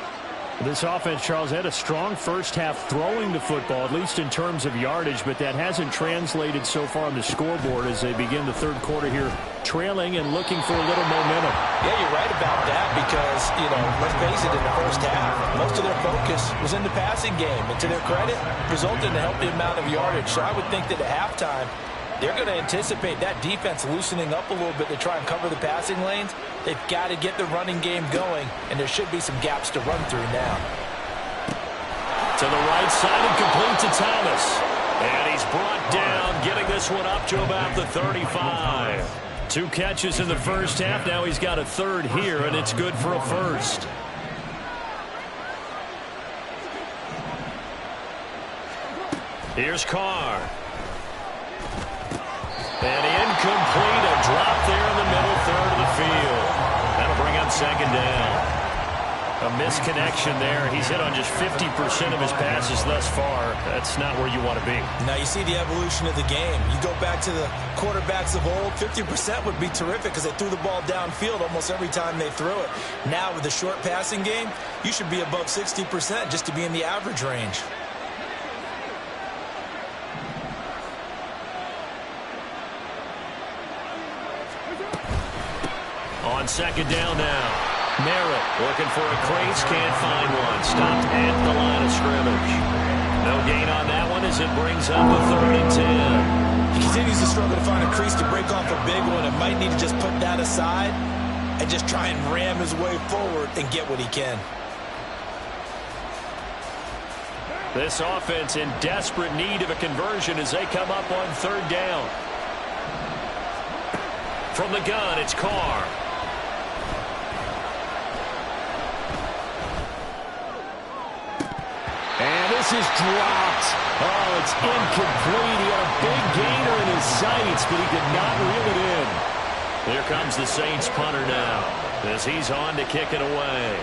Speaker 4: This offense, Charles, had a strong first half throwing the football, at least in terms of yardage, but that hasn't translated so far on the scoreboard as they begin the third quarter here, trailing and looking for a little momentum.
Speaker 5: Yeah, you're right about that because, let's face it, in the first half, most of their focus was in the passing game, and to their credit, resulted in a healthy amount of yardage. So I would think that at halftime, they're going to anticipate that defense loosening up a little bit to try and cover the passing lanes. They've got to get the running game going, and there should be some gaps to run through now.
Speaker 4: To the right side and complete to Thomas. And he's brought down, getting this one up to about the 35. 2 catches in the first half. Now he's got a third here, and it's good for a first. Here's Carr. And incomplete, a drop there in the middle third of the field. That'll bring up second down. A misconnection there. He's hit on just 50% of his passes thus far. That's not where you want to be.
Speaker 5: Now you see the evolution of the game. You go back to the quarterbacks of old, 50% would be terrific because they threw the ball downfield almost every time they threw it. Now with the short passing game, you should be above 60% just to be in the average range.
Speaker 4: On second down now. Merritt looking for a crease, can't find one. Stopped at the line of scrimmage. No gain on that one as it brings up a 3rd and 10.
Speaker 5: He continues to struggle to find a crease to break off a big one and might need to just put that aside and just try and ram his way forward and get what he can.
Speaker 4: This offense in desperate need of a conversion as they come up on 3rd down. From the gun, it's Carr. And this is dropped. Oh, it's incomplete. He had a big gainer in his sights, but he could not reel it in. Here comes the Saints punter now as he's on to kick it away.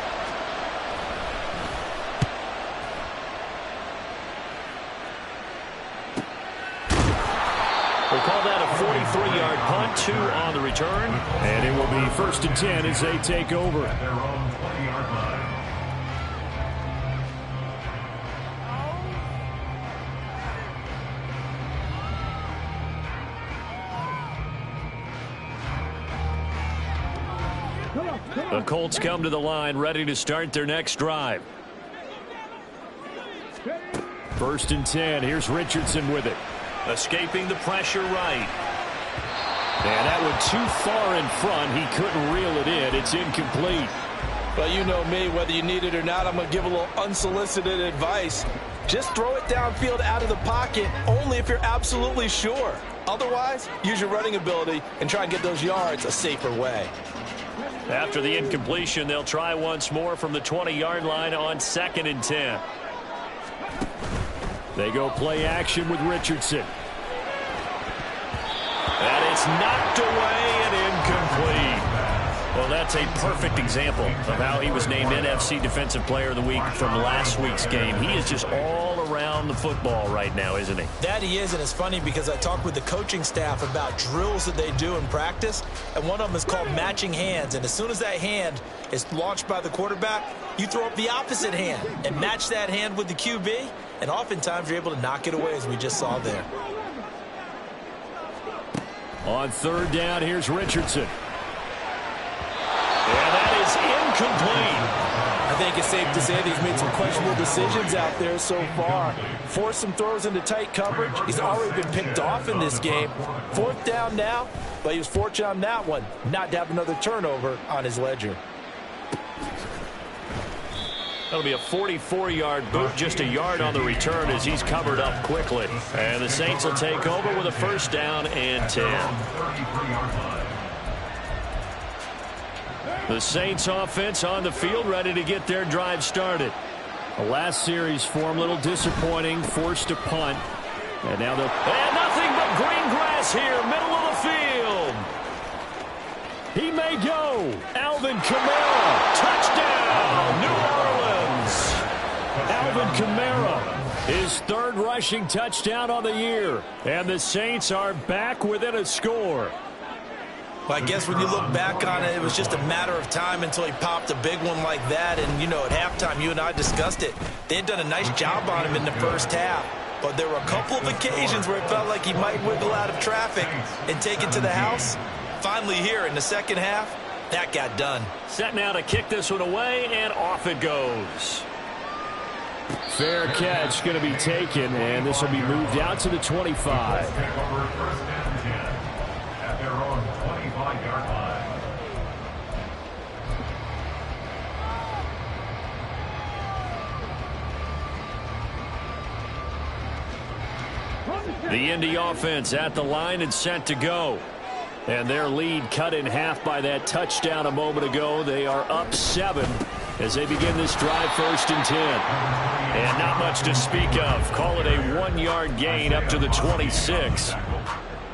Speaker 4: We'll call that a 43-yard punt, 2 on the return. And it will be 1st and 10 as they take over.
Speaker 6: At their own 20-yard line.
Speaker 4: The Colts come to the line, ready to start their next drive. 1st and 10. Here's Richardson with it. Escaping the pressure right. And that one too far in front. He couldn't reel it in. It's incomplete.
Speaker 5: But you know me, whether you need it or not, I'm going to give a little unsolicited advice. Just throw it downfield out of the pocket only if you're absolutely sure. Otherwise, use your running ability and try and get those yards a safer way.
Speaker 4: After the incompletion, they'll try once more from the 20-yard line on 2nd and 10. They go play action with Richardson. And it's knocked away and incomplete. Well, that's a perfect example of how he was named NFC Defensive Player of the Week from last week's game. He is just all around the football right now, isn't he?
Speaker 5: That he is, and it's funny because I talked with the coaching staff about drills that they do in practice, and one of them is called matching hands. And as soon as that hand is launched by the quarterback, you throw up the opposite hand and match that hand with the QB, and oftentimes you're able to knock it away, as we just saw there.
Speaker 8: On third down, here's Richardson. And that is incomplete.
Speaker 5: I think it's safe to say that he's made some questionable decisions out there so far. Forced some throws into tight coverage. He's already been picked off in this game. Fourth down now, but he was fortunate on that one not to have another turnover on his ledger.
Speaker 4: That'll be a 44-yard boot, just a yard on the return as he's covered up quickly. And the Saints will take over with a first down and 10. The Saints offense on the field, ready to get their drive started.
Speaker 8: The last series for him, a little disappointing, forced to punt. And now they'll...
Speaker 4: And nothing but green grass here, middle of the field.
Speaker 8: He may go. Alvin Kamara.
Speaker 4: Touchdown, New Orleans.
Speaker 8: Alvin Kamara, his third rushing touchdown on the year. And the Saints are back within a score.
Speaker 5: Well, I guess when you look back on it, it was just a matter of time until he popped a big one like that. And, you know, at halftime, you and I discussed it. They had done a nice job on him in the first half. But there were a couple of occasions where it felt like he might wiggle out of traffic and take it to the house. Finally here in the second half, that got done.
Speaker 4: Set now to kick this one away, and off it goes.
Speaker 8: Fair catch going to be taken, and this will be moved out to the 25.
Speaker 6: At their own 25-yard line.
Speaker 4: The Indy offense at the line and set to go. And their lead cut in half by that touchdown a moment ago. They are up 7 as they begin this drive, 1st and 10. And not much to speak of. Call it a 1-yard gain up to the 26.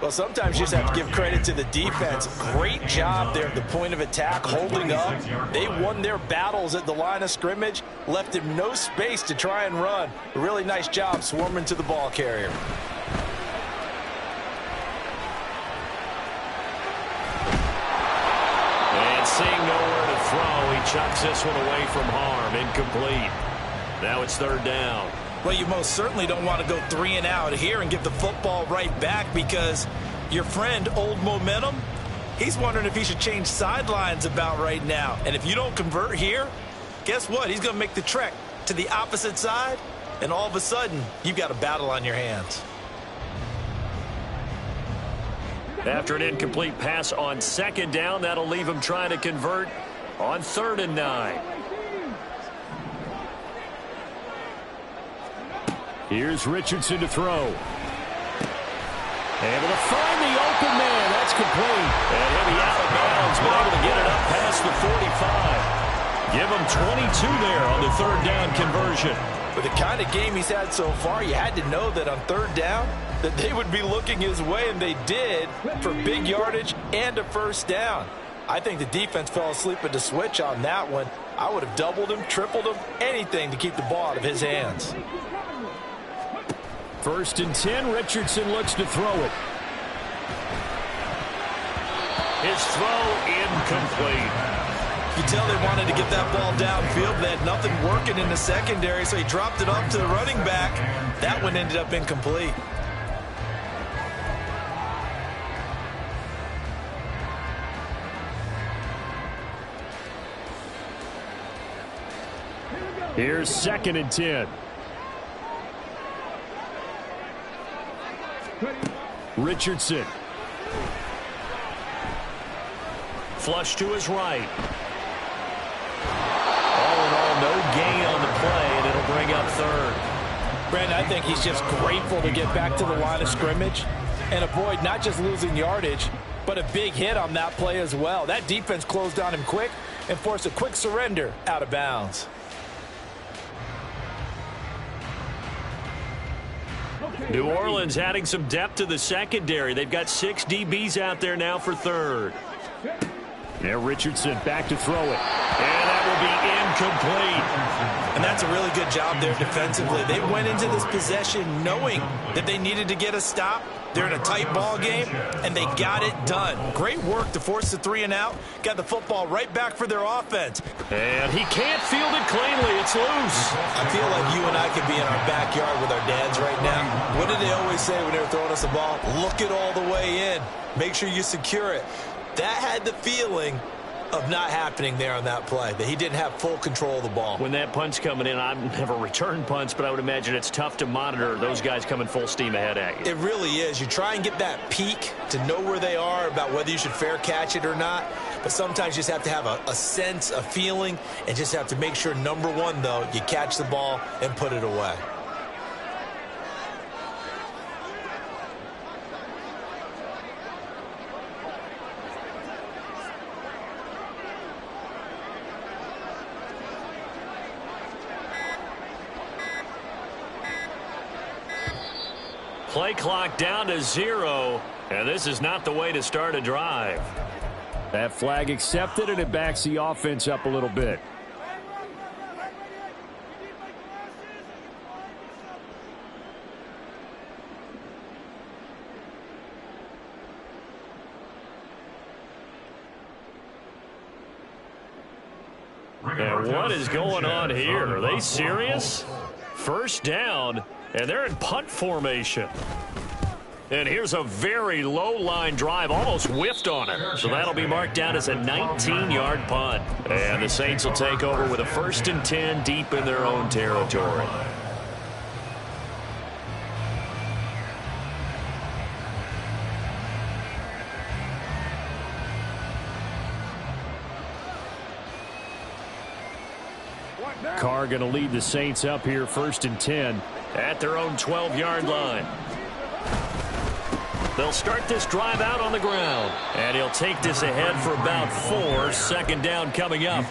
Speaker 5: Well, sometimes you just have to give credit to the defense. Great job there at the point of attack, holding up. They won their battles at the line of scrimmage, left him no space to try and run. A really nice job swarming to the ball carrier.
Speaker 4: And seeing nowhere to throw, he chucks this one away from harm. Incomplete. Now it's 3rd down.
Speaker 5: Well, you most certainly don't want to go 3 and out here and give the football right back, because your friend, Old Momentum, he's wondering if he should change sidelines about right now. And if you don't convert here, guess what? He's going to make the trek to the opposite side, and all of a sudden, you've got a battle on your hands.
Speaker 4: After an incomplete pass on 2nd down, that'll leave him trying to convert on 3rd and 9.
Speaker 8: Here's Richardson to throw. Able to find the open man. That's complete.
Speaker 4: And he'll be out of bounds, but able to get it up past the 45. Give him 22 there on the 3rd down conversion.
Speaker 5: With the kind of game he's had so far, you had to know that on 3rd down that they would be looking his way, and they did, for big yardage and a 1st down. I think the defense fell asleep at the switch on that one. I would have doubled him, tripled him, anything to keep the ball out of his hands.
Speaker 8: 1st and 10, Richardson looks to throw it.
Speaker 4: His throw incomplete.
Speaker 5: You tell they wanted to get that ball downfield. They had nothing working in the secondary, so he dropped it off to the running back. That one ended up incomplete.
Speaker 8: Here's 2nd and 10. Richardson.
Speaker 4: Flush to his right. All in all, no gain on the play, and it'll bring up 3rd.
Speaker 5: Brandon, I think he's just grateful to get back to the line of scrimmage and avoid not just losing yardage, but a big hit on that play as well. That defense closed on him quick and forced a quick surrender out of bounds.
Speaker 4: New Orleans adding some depth to the secondary. They've got 6 DBs out there now for 3rd.
Speaker 8: Now Richardson back to throw it. And that will be incomplete.
Speaker 5: And that's a really good job there defensively. They went into this possession knowing that they needed to get a stop. They're in a tight ball game, and they got it done. Great work to force the 3 and out. Got the football right back for their offense.
Speaker 8: And he can't field it cleanly. It's loose.
Speaker 5: I feel like you and I could be in our backyard with our dads right now. What did they always say when they were throwing us the ball? Look it all the way in. Make sure you secure it. That had the feeling of not happening there on that play, that he didn't have full control of the ball.
Speaker 8: When that punt's coming in, I've never returned punts, but I would imagine it's tough to monitor those guys coming full steam ahead at you.
Speaker 5: It really is. You try and get that peak to know where they are about whether you should fair catch it or not, but sometimes you just have to have a sense, a feeling, and just have to make sure, number one, though, you catch the ball and put it away.
Speaker 4: Play clock down to 0, and this is not the way to start a drive.
Speaker 8: That flag accepted, and it backs the offense up a little bit.
Speaker 4: And what is going on here? Are they serious? First down, and they're in punt formation. And here's a very low-line drive, almost whiffed on it. So that'll be marked down as a 19-yard punt. And the Saints will take over with a 1st and 10 deep in their own territory.
Speaker 8: Carr going to lead the Saints up here 1st and 10
Speaker 4: at their own 12-yard line. They'll start this drive out on the ground. And he'll take this ahead for about 4. Second down coming up.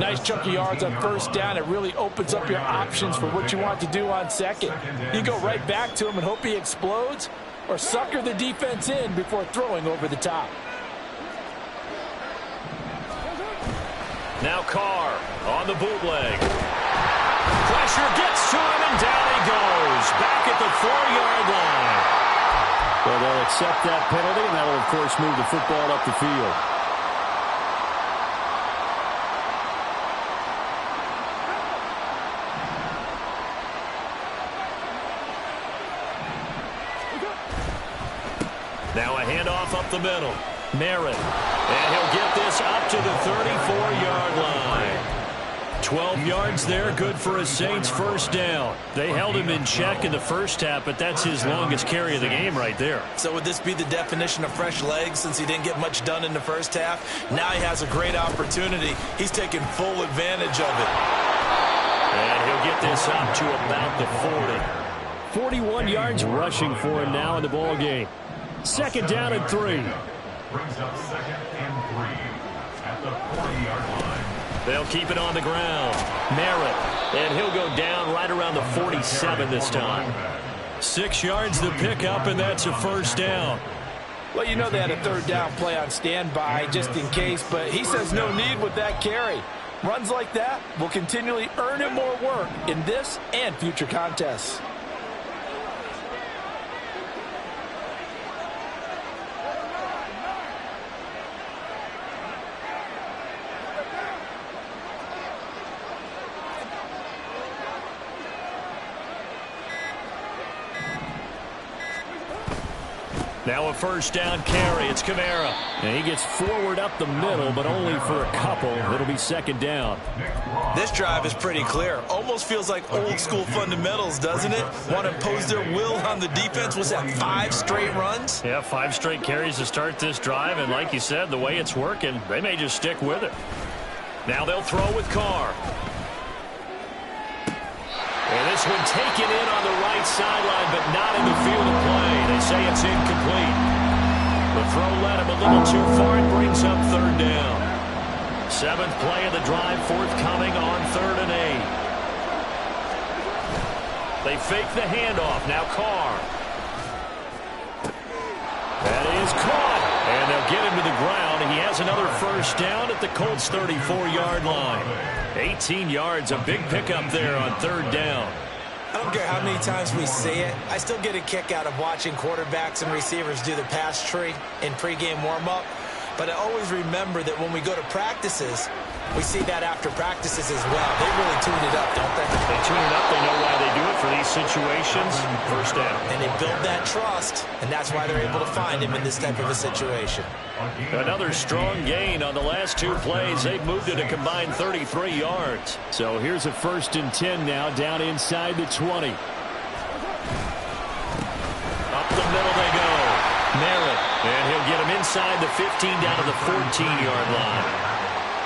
Speaker 9: Nice chunk of yards on first down. It really opens up your options for what you want to do on second. You go right back to him and hope he explodes, or sucker the defense in before throwing over the top.
Speaker 4: Now Carr on the bootleg. Pressure gets to him, and down he goes. Back at the 4-yard line.
Speaker 8: Well, they'll accept that penalty, and that'll, of course, move the football up the field.
Speaker 4: Now a handoff up the middle. Merritt. And he'll get this up to the 34-yard line. 12 yards there, good for a Saints first down. They held him in check in the first half, but that's his longest carry of the game right there.
Speaker 5: So would this be the definition of fresh legs since he didn't get much done in the first half? Now he has a great opportunity. He's taking full advantage of it.
Speaker 4: And he'll get this up to about the 40.
Speaker 8: 41 yards rushing for him now in the ball game. Second down and 3.
Speaker 6: Brings up 2nd and 3 at the 40-yard line.
Speaker 4: They'll keep it on the ground. Merritt. And he'll go down right around the 47 this time. 6 yards the pickup, and that's a first down.
Speaker 9: Well, you know they had a third down play on standby just in case, but he says no need with that carry. Runs like that will continually earn him more work in this and future contests.
Speaker 4: Now a first down carry. It's Kamara.
Speaker 8: And he gets forward up the middle, but only for a couple. It'll be second down.
Speaker 5: This drive is pretty clear. Almost feels like old school fundamentals, doesn't it? Want to impose their will on the defense. Was that 5 straight runs?
Speaker 4: Yeah, 5 straight carries to start this drive. And like you said, the way it's working, they may just stick with it. Now they'll throw with Carr. And this one taken in on the right sideline, but not in the field of play. They say it's incomplete. The throw led him a little too far and brings up third down. 7th play of the drive, forthcoming on 3rd and 8. They fake the handoff. Now Carr. That is caught. And they'll get him to the ground. He has another first down at the Colts' 34-yard line. 18 yards, a big pickup there on third down.
Speaker 5: I don't care how many times we see it. I still get a kick out of watching quarterbacks and receivers do the pass tree in pregame warm-up. But I always remember that when we go to practices, we see that after practices as well. They really tune it up, don't they?
Speaker 4: They tune it up. They know why they do it for these situations. First down.
Speaker 5: And they build that trust, and that's why they're able to find him in this type of a situation.
Speaker 4: Another strong gain on the last two plays. They've moved it a combined 33 yards.
Speaker 8: So here's a 1st and 10 now, down inside the 20.
Speaker 4: Up the middle they go. Merritt. And he'll get him inside the 15 down to the 14-yard line.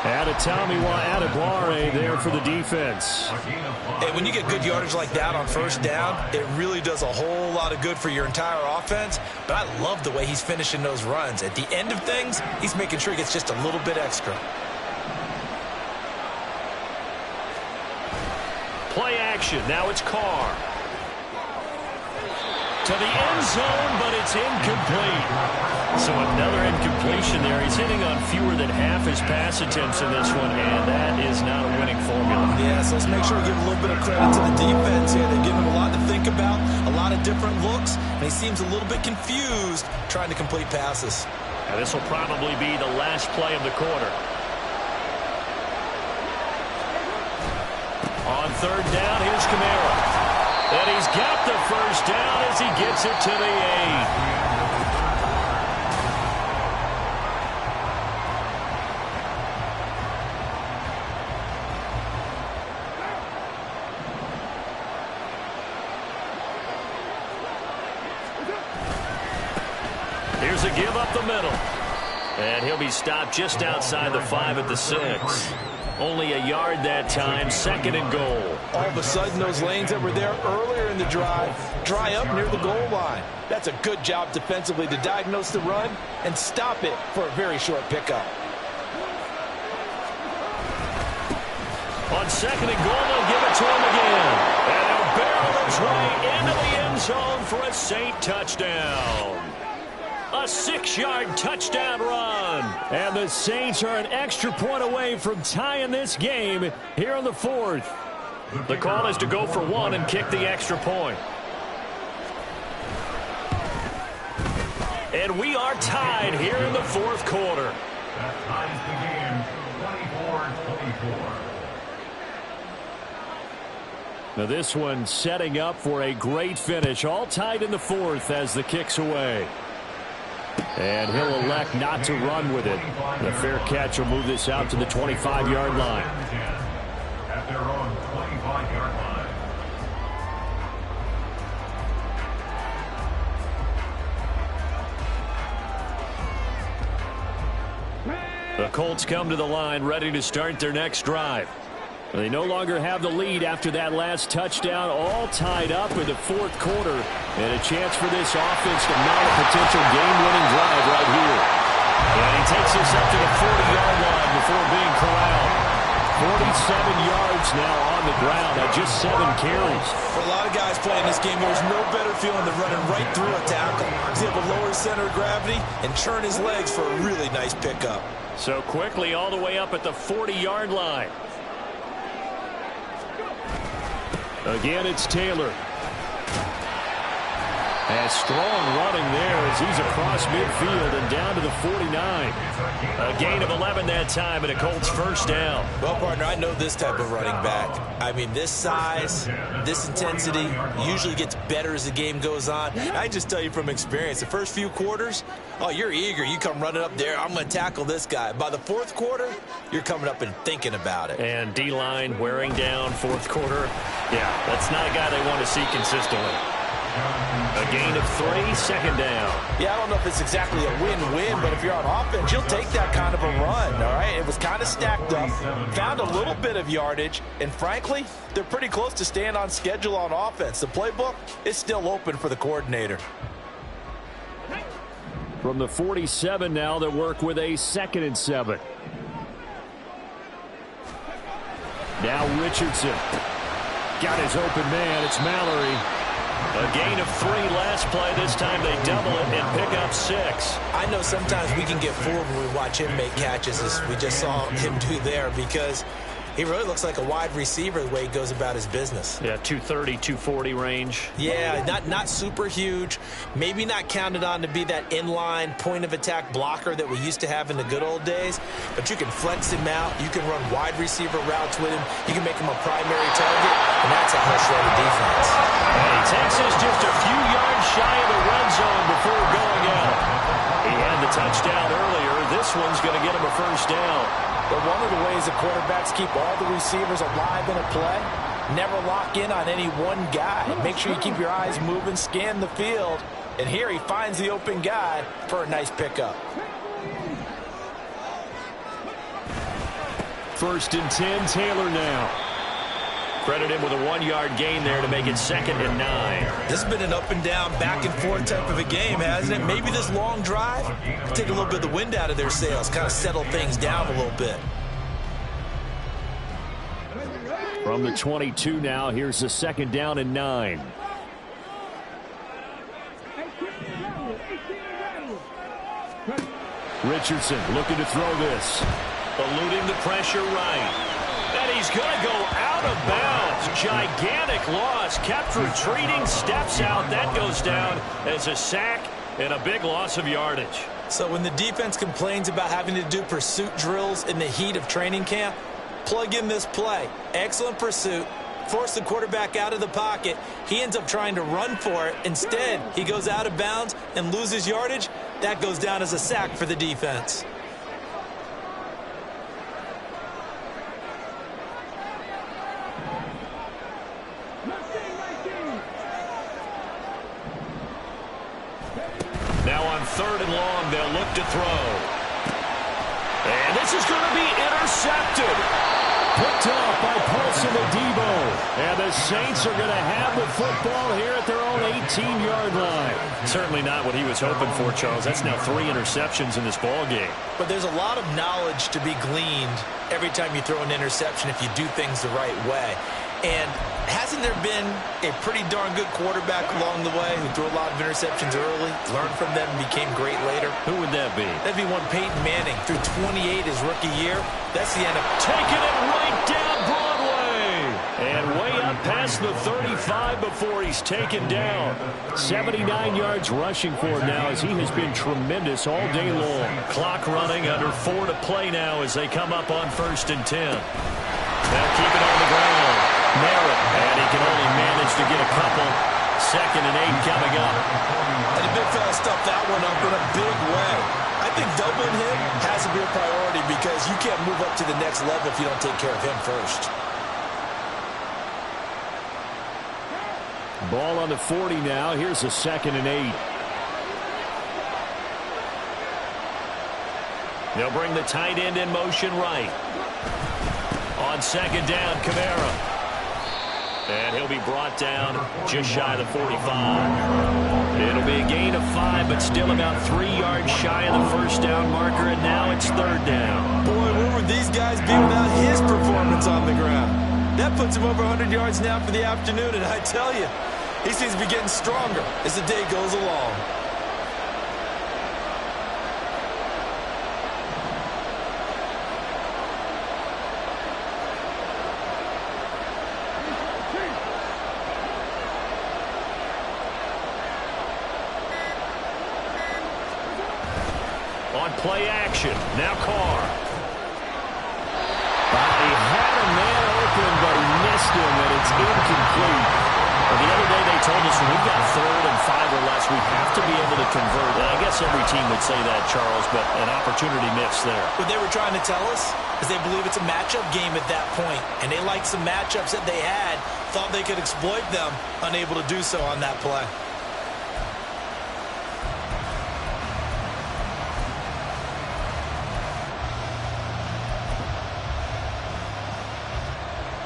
Speaker 8: Adetomiwa Adebawore there for the defense.
Speaker 5: Hey, when you get good yardage like that on first down, it really does a whole lot of good for your entire offense. But I love the way he's finishing those runs. At the end of things, he's making sure he gets just a little bit extra.
Speaker 4: Play action. Now it's Carr. To the end zone, but it's incomplete. So another incompletion there. He's hitting on fewer than half his pass attempts in this one, and that is not a winning formula.
Speaker 5: Yeah, so let's make sure we give a little bit of credit to the defense here. They're giving him a lot to think about, a lot of different looks, and he seems a little bit confused trying to complete passes.
Speaker 4: And this will probably be the last play of the quarter. On third down, here's Kamara. And he's got the first down as he gets it to the 8. Here's a give up the middle. And he'll be stopped just outside the 5 at the 6. Only a yard that time, 2nd and goal.
Speaker 9: All of a sudden, those lanes that were there earlier in the drive dry up near the goal line. That's a good job defensively to diagnose the run and stop it for a very short pickup.
Speaker 4: On 2nd and goal, they'll give it to him again. And he'll barrel his way into the end zone for a Saint touchdown. A 6-yard touchdown run.
Speaker 8: And the Saints are an extra point away from tying this game here in the 4th.
Speaker 4: The call is to go for 1 and kick the extra point. And we are tied here in the 4th quarter.
Speaker 6: That ties the game 24-24.
Speaker 8: Now this one setting up for a great finish. All tied in the 4th as the kick's away. And he'll elect not to run with it. The fair catch will move this out to the 25-yard line.
Speaker 6: At their own 25-yard line.
Speaker 4: The Colts come to the line ready to start their next drive.
Speaker 8: They no longer have the lead after that last touchdown, all tied up in the 4th quarter. And a chance for this offense to mount a potential game-winning drive right here.
Speaker 4: And he takes this up to the 40-yard line before being corralled.
Speaker 8: 47 yards now on the ground at just 7 carries.
Speaker 5: For a lot of guys playing this game, there's no better feeling than running right through a tackle. He's able to lower his center of gravity and turn his legs for a really nice pickup.
Speaker 4: So quickly all the way up at the 40-yard line.
Speaker 8: Again, it's Taylor. And strong running there as he's across midfield and down to the 49.
Speaker 4: A gain of 11 that time and a Colts first down.
Speaker 5: Well, partner, I know this type of running back. I mean, this size, this intensity usually gets better as the game goes on. I just tell you from experience, the first few quarters, oh, you're eager. You come running up there, I'm going to tackle this guy. By the 4th quarter, you're coming up and thinking about it.
Speaker 4: And D-line wearing down 4th quarter. Yeah, that's not a guy they want to see consistently. A gain of 3, 2nd down.
Speaker 9: Yeah, I don't know if it's exactly a win-win, but if you're on offense, you'll take that kind of a run, all right? It was kind of stacked up, found a little bit of yardage, and frankly, they're pretty close to staying on schedule on offense. The playbook is still open for the coordinator.
Speaker 8: From the 47 now, they work with a 2nd and 7. Now Richardson. Got his open man. It's Mallory.
Speaker 4: A gain of 3 last play. This time they double it and pick up 6.
Speaker 5: I know sometimes we can get fooled when we watch him make catches, as we just saw him do there, because he really looks like a wide receiver the way he goes about his business.
Speaker 4: Yeah, 230, 240 range.
Speaker 5: Yeah, not super huge. Maybe not counted on to be that inline point-of-attack blocker that we used to have in the good old days. But you can flex him out. You can run wide receiver routes with him. You can make him a primary target. And that's a hush-loaded defense.
Speaker 4: And he takes us just a few yards shy of the red zone before going out. He had the touchdown earlier. This one's going to get him a first down.
Speaker 9: But one of the ways the quarterbacks keep all the receivers alive in a play, never lock in on any one guy. Make sure you keep your eyes moving, scan the field. And here he finds the open guy for a nice pickup.
Speaker 4: First and 10, Taylor now. Credit him with a 1-yard gain there to make it 2nd and 9.
Speaker 5: This has been an up-and-down, back-and-forth type of a game, hasn't it? Maybe this long drive could take a little bit of the wind out of their sails, kind of settle things down a little bit.
Speaker 4: From the 22 now, here's the 2nd down and 9. Richardson looking to throw this. Eluding the pressure right. And he's going to go out of bounds. Gigantic loss. Kept retreating. Steps out. That goes down as a sack and a big loss of yardage.
Speaker 5: So when the defense complains about having to do pursuit drills in the heat of training camp, plug in this play. Excellent pursuit. Force the quarterback out of the pocket. He ends up trying to run for it. Instead, he goes out of bounds and loses yardage. That goes down as a sack for the defense.
Speaker 4: Now on 3rd and long, they'll look to throw. And this is going to be intercepted. Picked off by Paulson Adebo. And the Saints are going to have the football here at their own 18-yard line. Certainly not what he was hoping for, Charles. That's now 3 interceptions in this ball game.
Speaker 5: But there's a lot of knowledge to be gleaned every time you throw an interception if you do things the right way. And hasn't there been a pretty darn good quarterback along the way who threw a lot of interceptions early, learned from them, and became great later?
Speaker 4: Who would that be?
Speaker 5: That'd be one Peyton Manning. Threw 28 his rookie year. That's the end of
Speaker 4: taking it right down Broadway. And way up past the 35 before he's taken down. 79 yards rushing for him now as he has been tremendous all day long. Clock running, under 4 to play now as they come up on 1st and 10. Now keep it on the ground. Merritt, and he can only manage to get a couple. 2nd and 8 coming up.
Speaker 5: And the big fella stuffed that one up in a big way. I think doubling him has to be a priority because you can't move up to the next level if you don't take care of him first.
Speaker 4: Ball on the 40 now. Here's a 2nd and 8. They'll bring the tight end in motion right. On 2nd down, Kamara. And he'll be brought down just shy of the 45. It'll be a gain of 5, but still about 3 yards shy of the 1st down marker, and now it's 3rd down.
Speaker 5: Boy, where would these guys be without his performance on the ground? That puts him over 100 yards now for the afternoon, and I tell you, he seems to be getting stronger as the day goes along.
Speaker 4: On play action, now Carr. He had a man open, but he missed him, and it's incomplete. Well, the other day they told us when we've got 3rd and 5 or less, we have to be able to convert. And I guess every team would say that, Charles, but an opportunity missed there.
Speaker 5: What they were trying to tell us is they believe it's a matchup game at that point, and they liked some matchups that they had, thought they could exploit them, unable to do so on that play.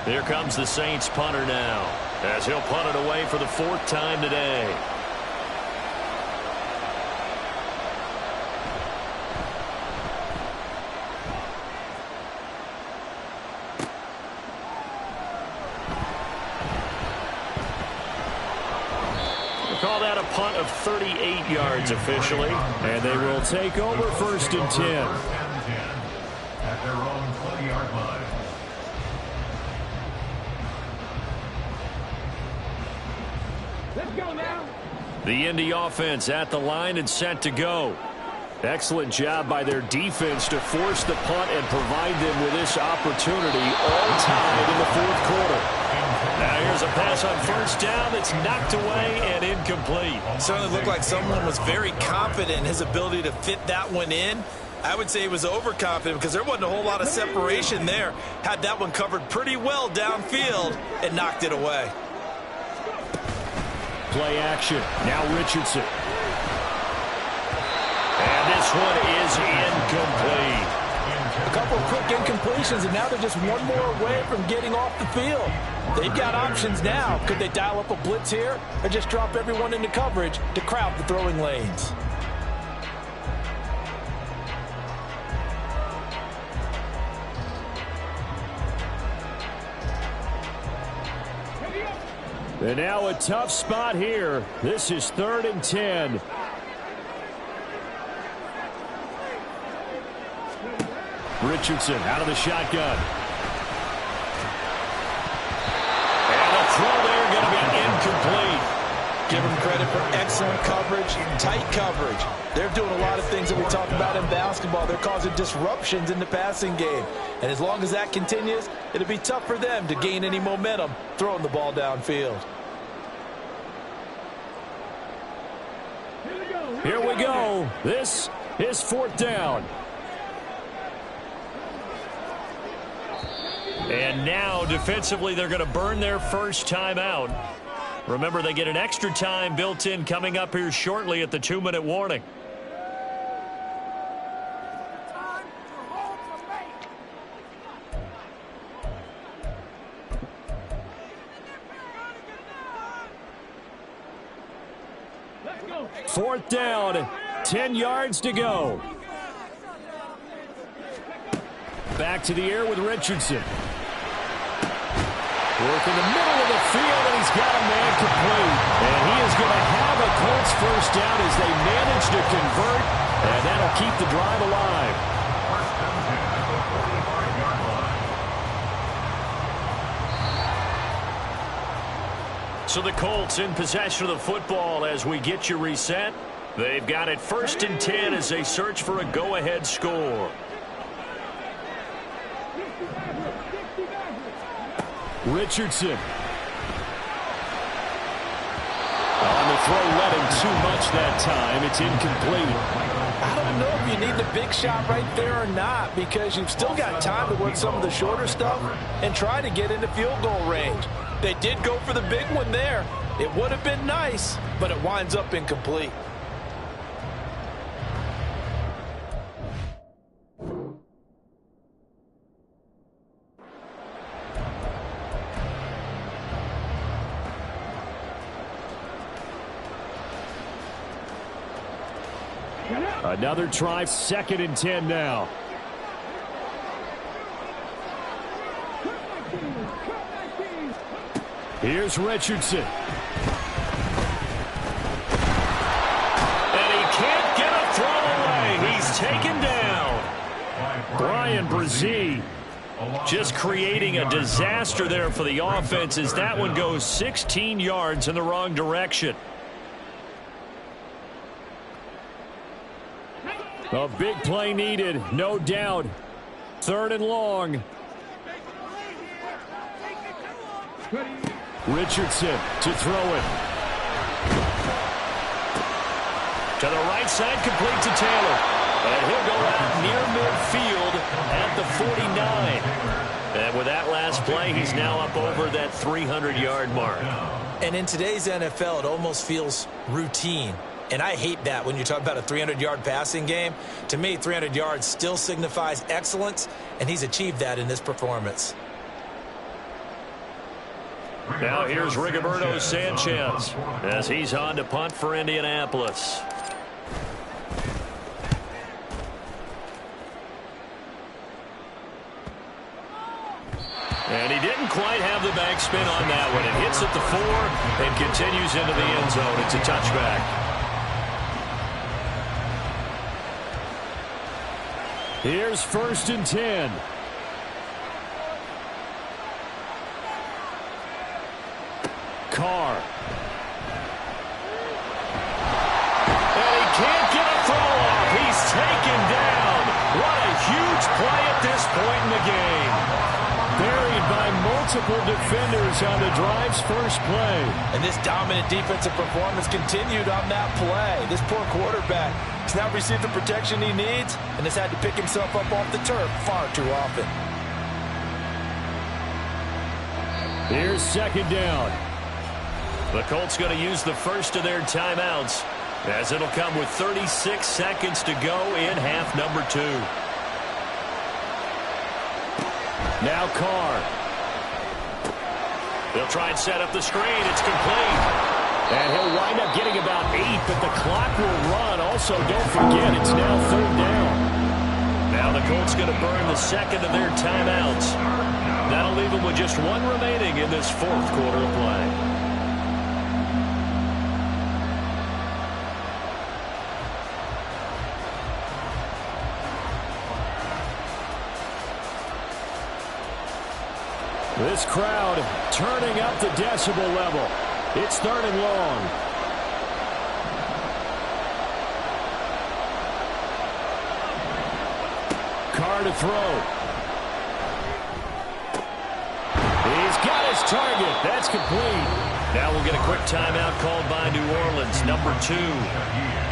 Speaker 4: Here comes the Saints punter now, as he'll punt it away for the 4th time today. punt of 38 yards officially. And they will take over 1st and 10.
Speaker 6: At their own 20-yard line.
Speaker 7: Let's go now.
Speaker 4: The Indy offense at the line and set to go. Excellent job by their defense to force the punt and provide them with this opportunity, all tied in the 4th quarter. Now here's a pass on 1st down that's knocked away and incomplete.
Speaker 5: Certainly looked like someone was very confident in his ability to fit that one in. I would say he was overconfident because there wasn't a whole lot of separation there. Had that one covered pretty well downfield and knocked it away.
Speaker 4: Play action. Now Richardson. And this one is incomplete.
Speaker 9: A couple of quick incompletions, and now they're just one more away from getting off the field. They've got options now. Could they dial up a blitz here or just drop everyone into coverage to crowd the throwing lanes?
Speaker 4: And now a tough spot here. This is 3rd and 10. Richardson out of the shotgun. And the throw there going to be incomplete.
Speaker 5: Give them credit for excellent coverage, tight coverage. They're doing a lot of things that we talk about in basketball. They're causing disruptions in the passing game. And as long as that continues, it'll be tough for them to gain any momentum throwing the ball downfield.
Speaker 4: Here we go. This is 4th down. And now, defensively, they're going to burn their first timeout. Remember, they get an extra time built in coming up here shortly at the 2-minute warning. Fourth down, 10 yards to go. Back to the air with Richardson. Work in the middle of the field, and he's got a man complete. And he is going to have a Colts first down as they manage to convert, and that'll keep the drive alive. So the Colts in possession of the football as we get you reset. They've got it 1st and 10 as they search for a go-ahead score. Richardson. On the throw, led him too much that time. It's incomplete.
Speaker 9: I don't know if you need the big shot right there or not, because you've still got time to work some of the shorter stuff and try to get into field goal range. They did go for the big one there. It would have been nice, but it winds up incomplete.
Speaker 4: Another try, 2nd and 10 now. Here's Richardson. And he can't get a throw away. He's taken down. Brian Brzee just creating a disaster there for the offense as that one goes 16 yards in the wrong direction. A big play needed, no doubt. 3rd and long. Richardson to throw it. To the right side, complete to Taylor. And he'll go out near midfield at the 49. And with that last play, he's now up over that 300-yard mark.
Speaker 5: And in today's NFL, it almost feels routine. And I hate that when you talk about a 300-yard passing game. To me, 300 yards still signifies excellence, and he's achieved that in this performance.
Speaker 4: Now here's Rigoberto Sanchez as he's on to punt for Indianapolis. And he didn't quite have the back spin on that one. It hits at the 4 and continues into the end zone. It's a touchback.
Speaker 8: Here's 1st and 10. Carr.
Speaker 4: And he can't get a throw off. He's taken down. What a huge play at this point in the game.
Speaker 8: Buried by multiple defenders on the drive's first play.
Speaker 9: And this dominant defensive performance continued on that play. This poor quarterback has now received the protection he needs and has had to pick himself up off the turf far too often.
Speaker 8: Here's 2nd down.
Speaker 4: The Colts going to use the first of their timeouts, as it'll come with 36 seconds to go in half number 2.
Speaker 8: Now Carr.
Speaker 4: They'll try and set up the screen. It's complete.
Speaker 8: And he'll wind up getting about 8, but the clock will run. Also, don't forget, it's now 3rd down.
Speaker 4: Now the Colts going to burn the second of their timeouts. That'll leave them with just 1 remaining in this 4th quarter of play.
Speaker 8: This crowd turning up the decibel level. It's 3rd and long. Carr to throw. He's got his target. That's complete.
Speaker 4: Now we'll get a quick timeout called by New Orleans, number 2,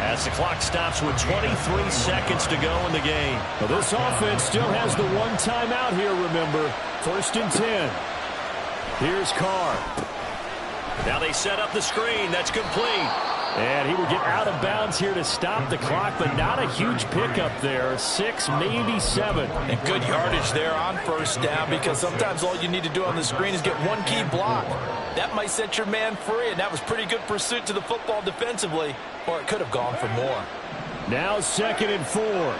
Speaker 4: as the clock stops with 23 seconds to go in the game.
Speaker 8: Well, this offense still has the 1 timeout here, remember. 1st and 10. Here's Carr.
Speaker 4: Now they set up the screen. That's complete.
Speaker 8: And he will get out of bounds here to stop the clock, but not a huge pickup there. 6, maybe 7.
Speaker 9: And good yardage there on 1st down, because sometimes all you need to do on the screen is get 1 key block. That might set your man free, and that was pretty good pursuit to the football defensively, or it could have gone for more.
Speaker 8: Now 2nd and 4.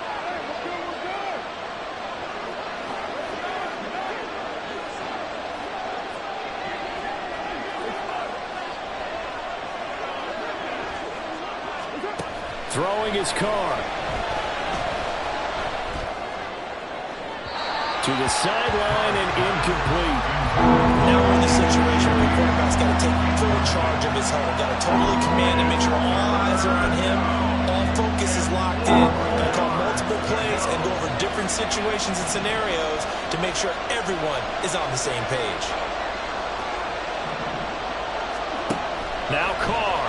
Speaker 8: Throwing his Carr. To the sideline and incomplete.
Speaker 5: Now we're in the situation where the quarterback's got to take full charge of his huddle. Got to totally command and make sure all eyes are on him. All focus is locked in. Got to call multiple plays and go over different situations and scenarios to make sure everyone is on the same page.
Speaker 4: Now Carr.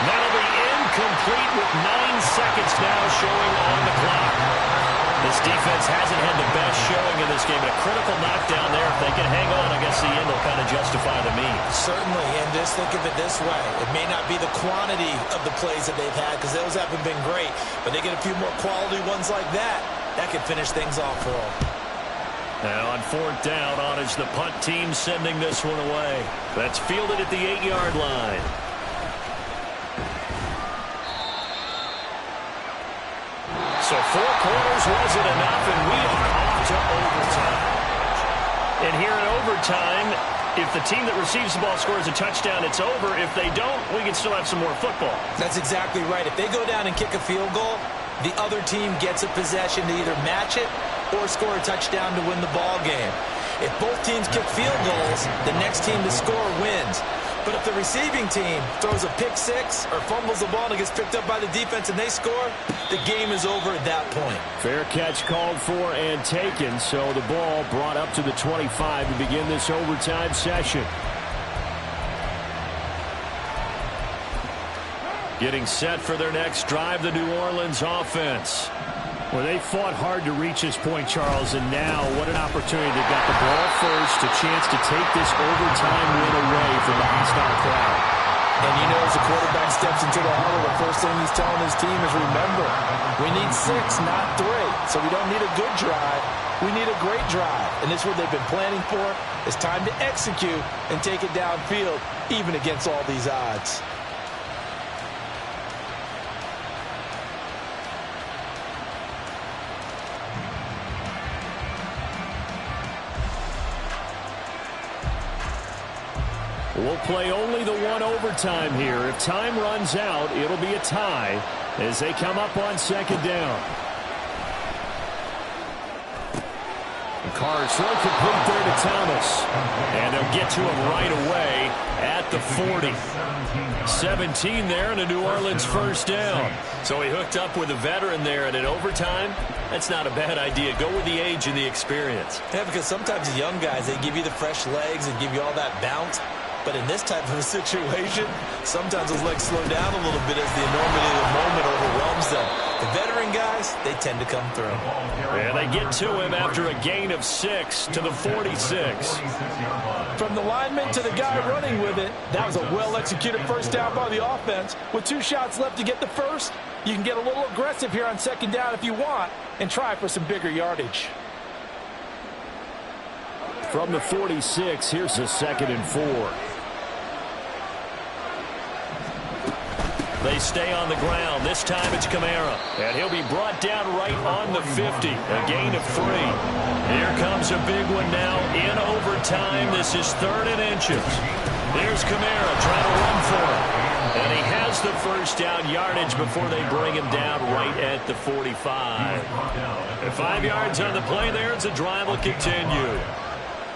Speaker 4: That'll be incomplete with 9 seconds now showing on the clock. This defense hasn't had the best showing in this game. A critical knockdown there. If they can hang on, I guess the end will kind of justify the means.
Speaker 5: Certainly, and just think of it this way. It may not be the quantity of the plays that they've had, because those haven't been great, but they get a few more quality ones like that. That could finish things off for them.
Speaker 4: Now on 4th down, on is the punt team sending this one away. That's fielded at the 8-yard line. So 4 quarters wasn't enough, and we are off to overtime. And here in overtime, if the team that receives the ball scores a touchdown, it's over. If they don't, we can still have some more football.
Speaker 5: That's exactly right. If they go down and kick a field goal, the other team gets a possession to either match it or score a touchdown to win the ball game. If both teams kick field goals, the next team to score wins. But if the receiving team throws a pick 6 or fumbles the ball and it gets picked up by the defense and they score, the game is over at that point.
Speaker 8: Fair catch called for and taken, so the ball brought up to the 25 to begin this overtime session.
Speaker 4: Getting set for their next drive, the New Orleans offense.
Speaker 8: Well, they fought hard to reach this point, Charles, and now what an opportunity. They got the ball first, a chance to take this overtime win away from the hostile crowd.
Speaker 9: And you know, as the quarterback steps into the huddle, the first thing he's telling his team is, remember, we need 6, not 3. So we don't need a good drive. We need a great drive. And this is what they've been planning for. It's time to execute and take it downfield, even against all these odds.
Speaker 8: We'll play only the one overtime here. If time runs out, it'll be a tie as they come up on second down. The Carrs throw complete there to Thomas. And they'll get to him right away at the 40. 17 there and a New Orleans first down. So he hooked up with a veteran there and in overtime. That's not a bad idea. Go with the age and the experience.
Speaker 5: Yeah, because sometimes the young guys, they give you the fresh legs and give you all that bounce. But in this type of a situation, sometimes those legs slow down a little bit as the enormity of the moment overwhelms them. The veteran guys, they tend to come through.
Speaker 8: And they get to him after a gain of 6 to the 46.
Speaker 9: From the lineman to the guy running with it, that was a well-executed first down by the offense. With 2 shots left to get the first, you can get a little aggressive here on second down if you want and try for some bigger yardage.
Speaker 8: From the 46, here's a 2nd and 4. They stay on the ground. This time it's Kamara. And he'll be brought down right on the 50. A gain of 3. Here comes a big one now in overtime. This is 3rd and inches. There's Kamara trying to run for him. And he has the first down yardage before they bring him down right at the 45. And 5 yards on the play there as the drive will continue.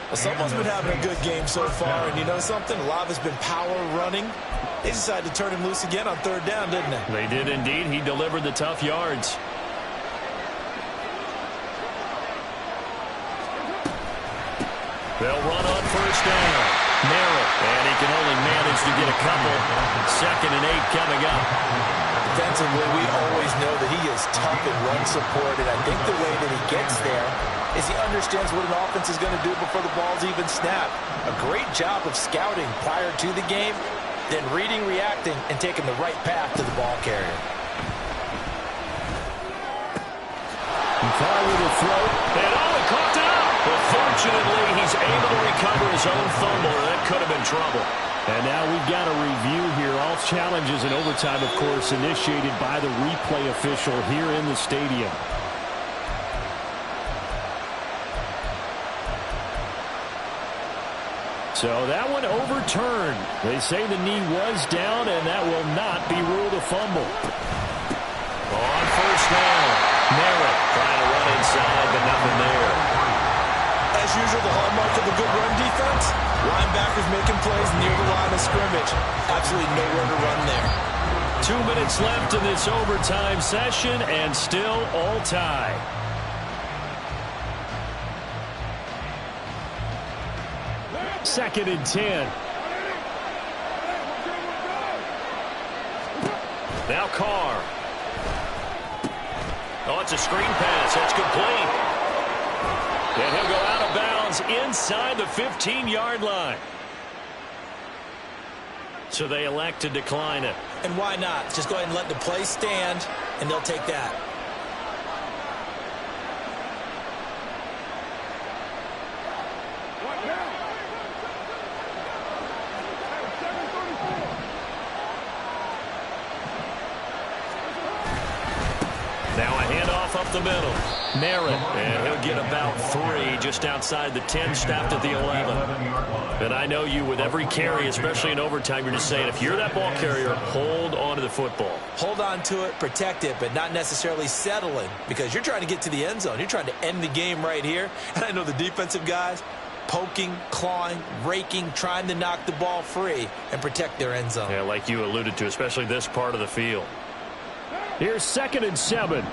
Speaker 5: Well, someone's been having a good game so far, and you know something? A lot of it's been power running. They decided to turn him loose again on 3rd down, didn't they?
Speaker 8: They did indeed. He delivered the tough yards. They'll run on first down. Narrow. And he can only manage to get a couple. 2nd and 8 coming up.
Speaker 5: Defensively, we always know that he is tough in run support, and I think the way that he gets there is he understands what an offense is going to do before the ball's even snapped. A great job of scouting prior to the game, then reading, reacting, and taking the right path to the ball carrier.
Speaker 8: Far with a throw. And he caught it out. But fortunately, he's able to recover his own fumble. That could have been trouble. And now we've got a review here. All challenges in overtime, of course, initiated by the replay official here in the stadium. So that one overturned. They say the knee was down, and that will not be ruled a fumble. On first down, Merritt trying to run inside, but nothing there.
Speaker 5: As usual, the hallmark of a good run defense, linebackers making plays near the line of scrimmage. Absolutely nowhere to run there.
Speaker 8: 2 minutes left in this overtime session, and still all tied. Second and 10. Now Carr. Oh, it's a screen pass. That's complete. And he'll go out of bounds inside the 15-yard line. So they elect to decline it.
Speaker 5: And why not? Just go ahead and let the play stand, and they'll take that.
Speaker 8: Now a handoff up the middle. Merritt, and he'll get about 3 just outside the 10, stopped at the 11. And I know you, with every carry, especially in overtime, you're just saying, if you're that ball carrier, hold on to the football.
Speaker 5: Hold on to it, protect it, but not necessarily settling, because you're trying to get to the end zone. You're trying to end the game right here. And I know the defensive guys poking, clawing, raking, trying to knock the ball free and protect their end zone.
Speaker 8: Yeah, like you alluded to, especially this part of the field. Here's 2nd and 7.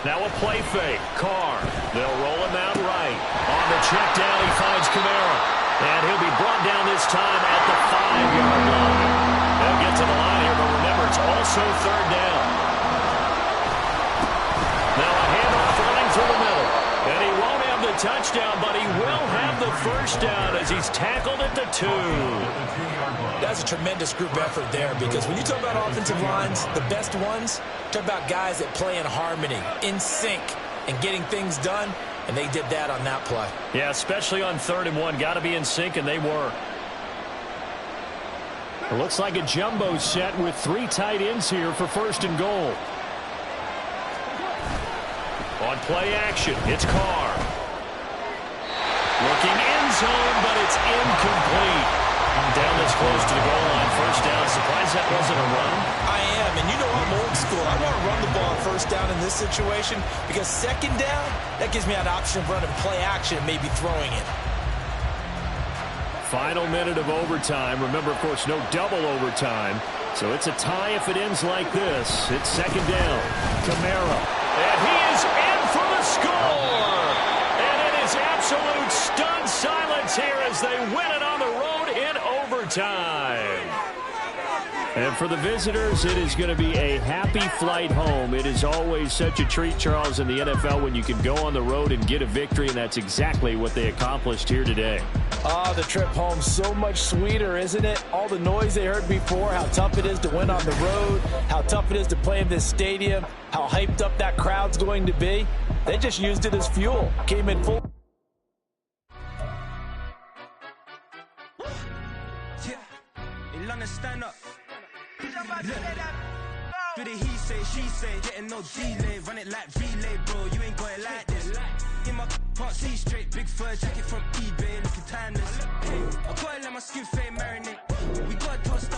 Speaker 8: Now a play fake. Carr. They'll roll him out right. On the check down, he finds Kamara. And he'll be brought down this time at the 5-yard line. They'll get to the line here, but remember, it's also 3rd down. Now a handoff running through the middle. And he won't have the touchdown, but he will have the first down as he's tackled at the 2.
Speaker 5: That's a tremendous group effort there, because when you talk about offensive lines, the best ones, talk about guys that play in harmony, in sync, and getting things done, and they did that on that play.
Speaker 8: Yeah, especially on 3rd and 1. Got to be in sync, and they were. It looks like a jumbo set with 3 tight ends here for 1st and goal. On play action, it's Carr.
Speaker 4: zone, but it's incomplete. Down this close to the goal line, first down. Surprised that wasn't a run?
Speaker 5: I am, and you know I'm old school. I want to run the ball on first down in this situation because second down, that gives me an option of running play action and maybe throwing it.
Speaker 8: Final minute of overtime. Remember, of course, no double overtime. So it's a tie if it ends like this. It's second down. Kamara.
Speaker 4: And he is in for the score. And it is absolute stunned silence here as they win it on the road in overtime.
Speaker 8: And for the visitors, it is going to be a happy flight home. It is always such a treat, Charles, in the NFL when you can go on the road and get a victory, and that's exactly what they accomplished here today.
Speaker 9: The trip home so much sweeter, isn't it? All the noise they heard before, how tough it is to win on the road, how tough it is to play in this stadium, how hyped up that crowd's going to be. They just used it as fuel. Came in full.
Speaker 1: Stand up. Do the he say, she say, getting no delay, run it like relay, bro. You ain't got it like this. In my can't see straight, big fur jacket from eBay, looking timeless. Hey, I gotta let my skin fade marinate. We gotta toast